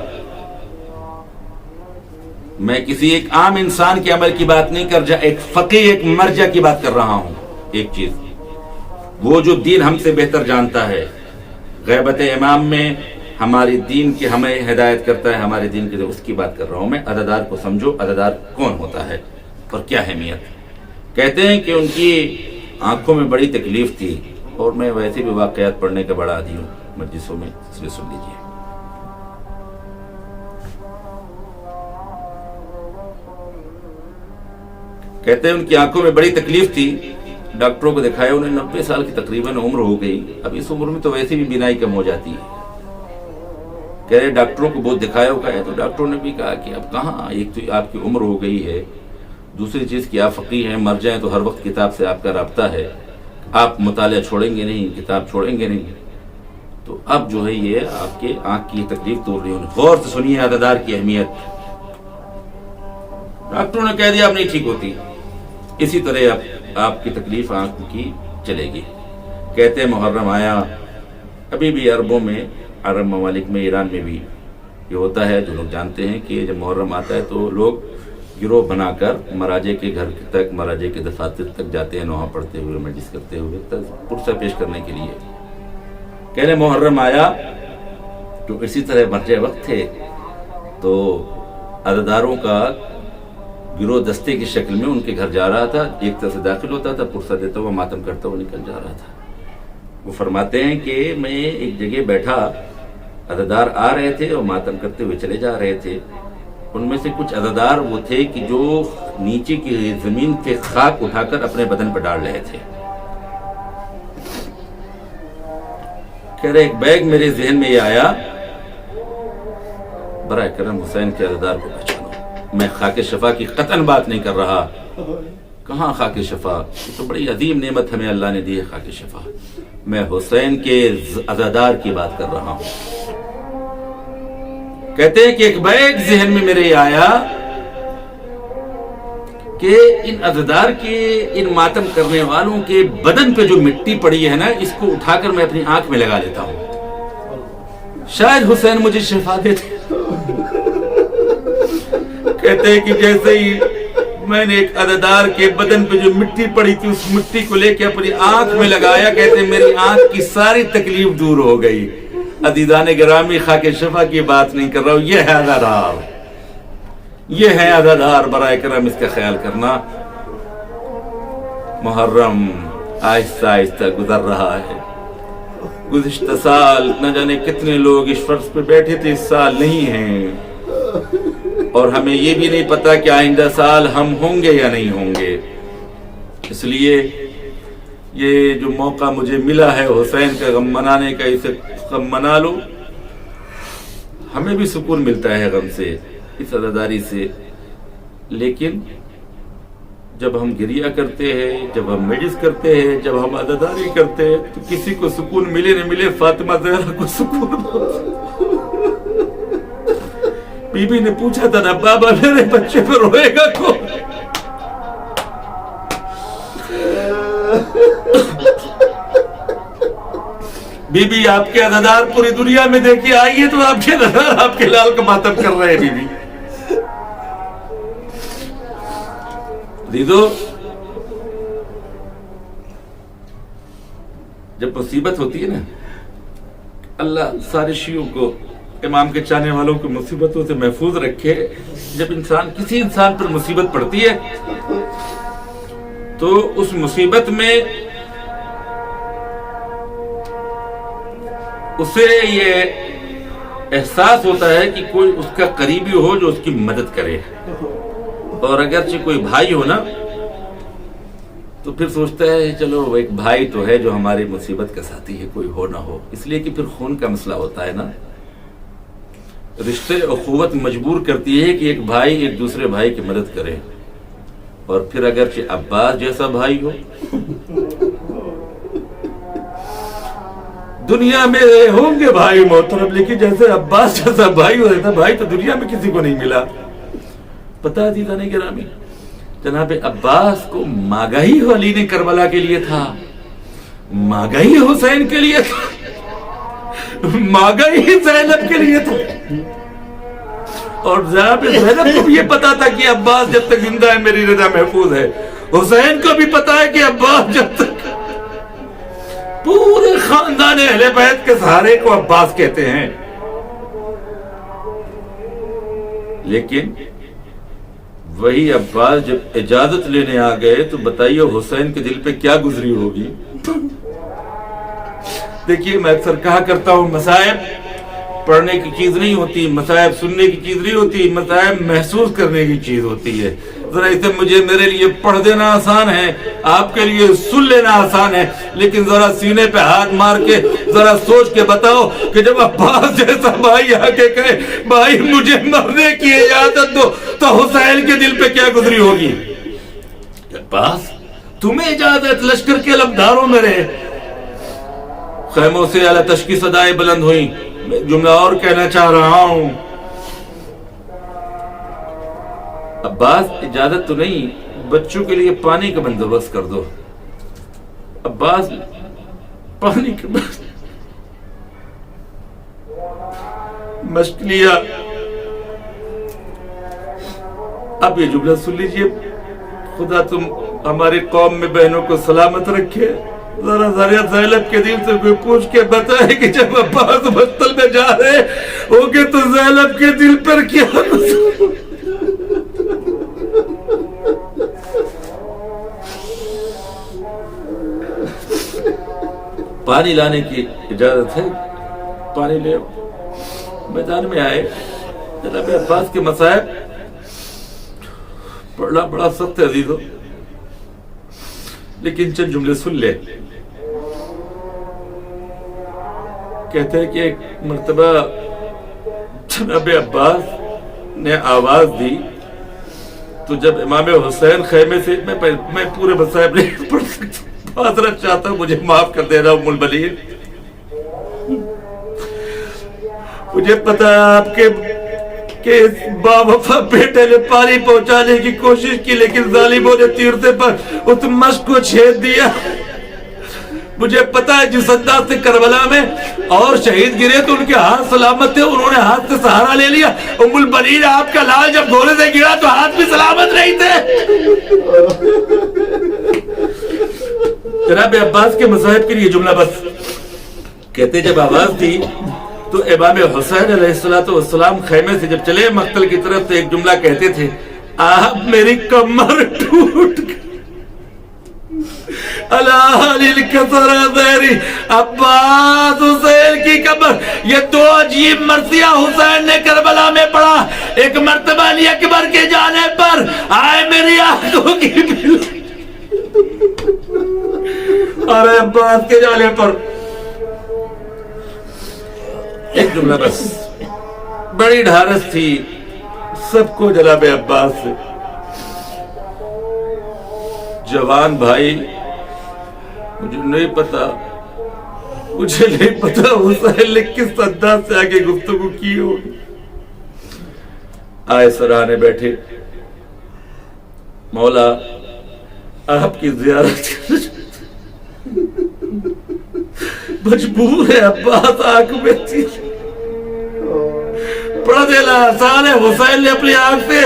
میں کسی ایک عام انسان کے عمل کی بات نہیں کر رہا، ایک فقیہ، ایک مرجع کی بات کر رہا ہوں. ایک چیز وہ جو دین ہم سے بہتر جانتا ہے، غیبت امام میں ہماری دین کی ہمیں ہدایت کرتا ہے، ہمارے دین کے، اس کی بات کر رہا ہوں میں. عزادار کو سمجھو، عزادار کون ہوتا ہے اور کیا اہمیت. کہتے ہیں کہ ان کی آنکھوں میں بڑی تکلیف تھی، اور میں ویسے بھی واقعات پڑھنے کا بڑا عادی ہوں مجلسوں میں، اس لیے سن لیجیے. کہتے ہیں ان کی آنکھوں میں بڑی تکلیف تھی. ڈاکٹروں کو دکھایا، انہیں 90 سال کی تقریباً عمر ہو گئی. اب اس عمر میں تو ویسے بھی بینائی کم ہو جاتی ہے. کہہ رہے ڈاکٹروں کو بہت دکھایا ہوا ہے، تو ڈاکٹروں نے بھی کہا کہ اب کہاں، ایک تو آپ کی عمر ہو گئی ہے، دوسری چیز کہ آپ فقیہ ہیں، مر جائیں تو ہر وقت کتاب سے آپ کا رابطہ ہے، آپ مطالعہ چھوڑیں گے نہیں، کتاب چھوڑیں گے نہیں. تو اب جو ہے یہ آپ کے آنکھ کی تکلیف دور نہیں ہونی. غور سے سنیے عزادار کی اہمیت. ڈاکٹروں نے کہہ دیا اب نہیں ٹھیک ہوتی، اسی طرح اب آپ کی تکلیف آنکھ کی چلے گی. کہتے ہیں محرم آیا. ابھی بھی عربوں میں، عرب ممالک میں، ایران میں بھی یہ ہوتا ہے. جو لوگ جانتے ہیں کہ جب محرم آتا ہے تو لوگ گروہ بنا کر مراجع کے گھر تک، مراجع کے دفاتر تک جاتے ہیں، نوحہ پڑھتے ہوئے، مجلس کرتے ہوئے، پرسہ پیش کرنے کے لیے. کہنے محرم آیا تو اسی طرح مرجع وقت تھے تو عزاداروں کا گروہ دستے کی شکل میں ان کے گھر جا رہا تھا. ایک طرف سے داخل ہوتا تھا، پرسہ دیتا ہوا، ماتم کرتا ہوا نکل جا رہا تھا. وہ فرماتے ہیں کہ میں ایک جگہ بیٹھا، عزادار آ رہے تھے اور ماتم کرتے ہوئے چلے جا رہے تھے. ان میں سے کچھ عزادار وہ تھے کہ جو نیچے کی زمین سے خاک اٹھا کر اپنے بدن پر ڈال رہے تھے. کہہ رہے ایک بیگ میرے ذہن میں یہ آیا، برائے کرم حسین کے عزادار کو پہچانو. میں خاک شفا کی قطعاً بات نہیں کر رہا. کہاں خاک شفا، یہ تو بڑی عظیم نعمت ہمیں اللہ نے دی ہے خاک شفا. میں حسین کے عزادار کی بات کر رہا ہوں. کہتے ہیں کہ ایک بیگ ذہن میں میرے آیا کہ ان عزادار کے، ان ماتم کرنے والوں کے بدن پہ جو مٹی پڑی ہے نا، اس کو اٹھا کر میں اپنی آنکھ میں لگا لیتا ہوں، شاید حسین مجھے شفا دیتے. کہتے ہیں کہ جیسے ہی میں نے ایک عزادار کے بدن پہ جو مٹی پڑی تھی، اس مٹی کو لے کے اپنی آنکھ میں لگایا، کہتے ہیں میری آنکھ کی ساری تکلیف دور ہو گئی. عزیزان گرامی، خاک شفا کی بات نہیں کر رہا ہوں، یہ ہے عزادار، یہ ہے عزادار. برائے کرم اس کا خیال کرنا. محرم آہستہ آہستہ گزر رہا ہے. گزشتہ سال نہ جانے کتنے لوگ اس فرض پہ بیٹھے تھے، اس سال نہیں ہیں، اور ہمیں یہ بھی نہیں پتا کہ آئندہ سال ہم ہوں گے یا نہیں ہوں گے. اس لیے یہ جو موقع مجھے ملا ہے حسین کا غم منانے کا، اسے غم منا لو. ہمیں بھی سکون ملتا ہے غم سے، اس عزاداری سے. لیکن جب ہم گریہ کرتے ہیں، جب ہم مجلس کرتے ہیں، جب ہم عزاداری کرتے ہیں، تو کسی کو سکون ملے نہ ملے، فاطمہ زہرا کو سکون. بی بی نے پوچھا تھا نا، بابا میرے بچے پر روئے گا کون؟ بی بی آپ کے عزادار پوری دنیا میں دیکھیے، آئیے تو آپ کے عزادار آپ کے لال کا ماتم کر رہے ہیں. بی بی عزیزو، جب مصیبت ہوتی ہے نا، اللہ سارے شیعوں کو، امام کے چاہنے والوں کو مصیبتوں سے محفوظ رکھے. جب کسی انسان پر مصیبت پڑتی ہے تو اس مصیبت میں اسے یہ احساس ہوتا ہے کہ کوئی اس کا قریبی ہو جو اس کی مدد کرے، اور اگرچہ کوئی بھائی ہو نا تو پھر سوچتا ہے چلو ایک بھائی تو ہے جو ہماری مصیبت کا ساتھی ہے، کوئی ہو نہ ہو. اس لیے کہ پھر خون کا مسئلہ ہوتا ہے نا، رشتے اخوت مجبور کرتی ہے کہ ایک بھائی ایک دوسرے بھائی کی مدد کرے. اور پھر اگرچہ عباس جیسا بھائی ہو، دنیا میں ہوں گے بھائی محترم، لیکن جیسے عباس جیسا بھائی ہو رہتا، بھائی تو دنیا میں کسی کو نہیں ملا. پتہ تھی نہیں گرامی، جناب عباس کو ماگہی علی نے کربلا کے لیے تھا، ماگہی حسین کے لیے تھا، ماگہی زینب کے لیے تھا. اور زینب کو بھی یہ پتا تھا کہ عباس جب تک زندہ ہے میری رضا محفوظ ہے. حسین کو بھی پتا ہے کہ عباس جب تک، پورے خاندان اہل بیت کے سہارے کو عباس کہتے ہیں. لیکن وہی عباس جب اجازت لینے آ گئے تو بتائیے حسین کے دل پہ کیا گزری ہوگی. دیکھیے میں اکثر کہا کرتا ہوں، مصائب پڑھنے کی چیز نہیں ہوتی، مصائب سننے کی چیز نہیں ہوتی، مصائب محسوس کرنے کی چیز ہوتی ہے. ذرا اسے میرے لیے پڑھ دینا آسان ہے، آپ کے لیے سن لینا آسان ہے، لیکن ذرا سینے پہ ہاتھ مار کے ذرا سوچ کے بتاؤ کہ جب عباس جیسا بھائی آ کے کہے بھائی مجھے مرنے کی اجازت دو، تو حسین کے دل پہ کیا گزری ہوگی. عباس تمہیں اجازت، لشکر کے لمداروں میں رہے. خیموں سے اعلیٰ تشکی صدائیں بلند ہوئیں. میں جملہ اور کہنا چاہ رہا ہوں، عباس اجازت تو نہیں، بچوں کے لیے پانی کا بندوبست کر دو. عباس پانی کے مشق لیا. اب یہ جملہ سن لیجئے، خدا تم ہماری قوم میں بہنوں کو سلامت رکھے. ذرا زینب کے دل سے کوئی پوچھ کے بتائے کہ جب عباس مقتل میں جا رہے ہوگے تو زینب کے دل پر کیا پانی لانے کی اجازت ہے، پانی لے. میدان میں آئے. جناب عباس کے مصائب پڑھنا بڑا سخت ہے عزیزو، لیکن چند جملے سن لے. کہتے ہیں کہ ایک مرتبہ جناب عباس نے آواز دی تو جب امام حسین خیمے سے، میں پورے مصائب نہیں پڑھ سکتا، معذرت چاہتا ہوں، مجھے معاف کر دینا ام البنین. مجھے پتا ہے آپ کے با وفا بیٹے نے پانی پہنچانے کی کوشش کی، لیکن ظالموں نے تیر سے پر اس مشق کو چھید دیا. مجھے پتا ہے جس انداز سے کربلا میں اور شہید گرے تو ان کے ہاتھ سلامت تھے، انہوں نے ہاتھ سے سہارا لے لیا. ام البنین آپ کا لال جب گھوڑے سے گرا تو ہاتھ بھی سلامت نہیں تھے. جناب عباس کے مصائب کے لیے جملہ بس. کہتے جب آواز دی تو امام حسین علیہ السلام خیمے سے جب چلے مقتل کی طرف تو ایک جملہ کہتے تھے، آپ میری کمر ٹوٹ گئی. عباس حسین کی کمر. یہ دو عجیب مرثیہ حسین نے کربلا میں پڑھا. ایک مرتبہ علی اکبر کے جانے پر آئے میری آنکھوں کی بل، اور عباس کے جانے پر ایک جملہ بس. بڑی ڈھارس تھی سب کو جناب عباس سے. جوان بھائی مجھے نہیں پتا حسین نے کس انداز سے آگے گفتگو کی ہوگی. آئے سرانے بیٹھے، مولا آپ کی زیارت مجبور ہے. عباس آنکھ میں تھی، پڑھ دینا آسان ہے. حسین نے اپنی آنکھ سے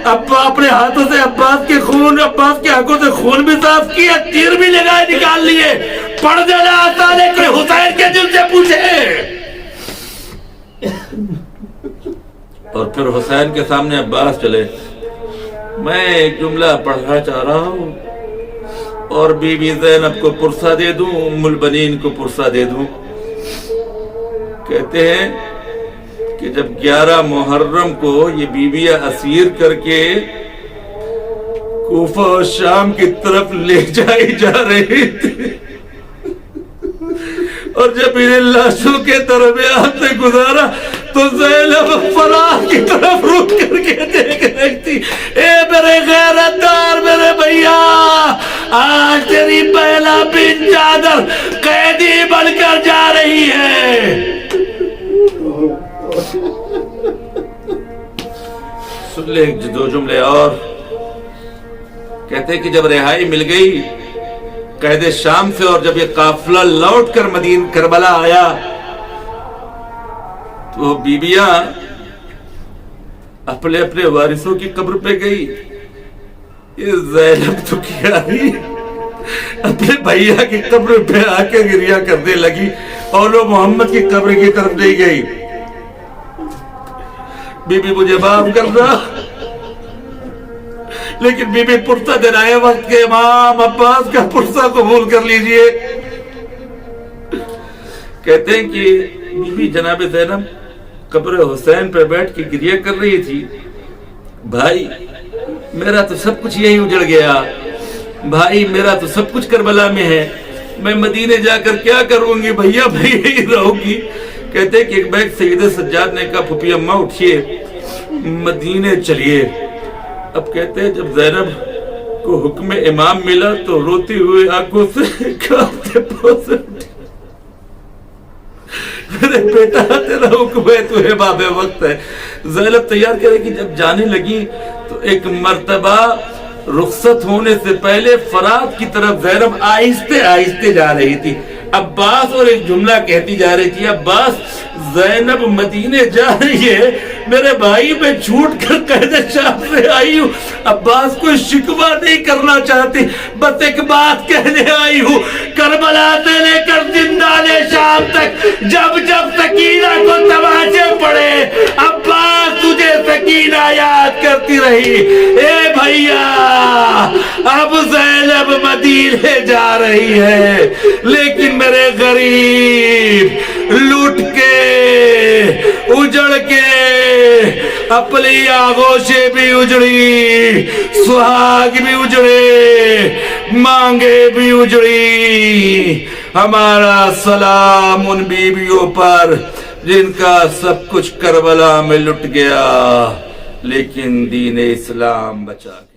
اپنے ہاتھوں سے عباس کے آنکھوں سے خون بھی صاف کیا، تیر بھی لگائے نکال لیے. پڑھ دینا آسان ہے، کوئی حسین کے دل سے پوچھے۔ اور پھر حسین کے سامنے عباس چلے، میں ایک جملہ پڑھنا چاہ رہا ہوں اور بی بی زینب کو پرسہ دے دوں، ام البنین کو پرسہ دے دوں۔ کہتے ہیں کہ جب 11 محرم کو یہ بیویاں اسیر کر کے کوفہ اور شام کی طرف لے جائی جا رہی تھی، اور جب انہیں لاشوں کے درمیان سے گزارا تو زینب فراق کی طرف رک کر کے دیکھ رہی تھی، اے میرے غیرت دار میرے بھیا، آج تیری پہلا بن چادر قیدی بن کر جا رہی ہے۔ سن لے دو جملے اور، کہتے ہیں کہ جب رہائی مل گئی قید شام سے اور جب یہ قافلہ لوٹ کر مدینہ کربلا آیا تو بیویاں اپنے اپنے وارثوں کی قبر پہ گئی۔ یہ زینب تو کیا ہی اپنے بھیا کی قبر پہ آ کے گریہ کرنے لگی اور وہ محمد کی قبر کی طرف نہیں گئی۔ بی بی مجھے معاف کرنا، لیکن بی بی پرسہ دلائے وقت کے امام عباس کا پرسہ قبول کر لیجئے۔ کہتے ہیں کہ بی بی جناب زینب قبر حسین پر بیٹھ کے گریہ کر رہی تھی، بھائی میرا تو سب کچھ یہی اجڑ گیا، بھائی میرا تو سب کچھ کربلا میں ہے، میں مدینے جا کر کیا کروں گی، بھیا بھائی یہی رہوں گی۔ کہتے ہیں کہ ایک بیگ سید سجاد نے کہا پھپھی اماں اٹھئے مدینے چلیے۔ اب کہتے ہیں جب زینب کو حکم امام ملا تو روتی ہوئے آنکھوں سے کانپتے پاؤں سے اٹھی، میرے بیٹا تیرا حکم ہے، تو باب وقت ہے۔ زینب تیار کرے کہ جب جانے لگی تو ایک مرتبہ رخصت ہونے سے پہلے فرات کی طرف زینب آہستہ آہستہ جا رہی تھی۔ عباس اور ایک جملہ کہتی جا رہی تھی، عباس زینب مدینے جا رہی ہے، میرے بھائی میں چھوٹ کر قید شام سے آئی ہوں۔ عباس کوئی شکوہ نہیں کرنا چاہتی، بس ایک بات کہنے آئی ہوں، کربلا سے لے کر زندان شام تک جب جب سکینہ کو تماچے پڑے عباس تجھے سکینہ یاد کرتی رہی۔ اے بھیا اب زینب مدینے جا رہی ہے، لیکن میرے غریب لوٹ کے اجڑ کے اپنی آغوشیں بھی اجڑی، سہاگ بھی اجڑے، مانگے بھی اجڑی۔ ہمارا سلام ان بیویوں پر جن کا سب کچھ کربلا میں لٹ گیا لیکن دین اسلام بچا گیا۔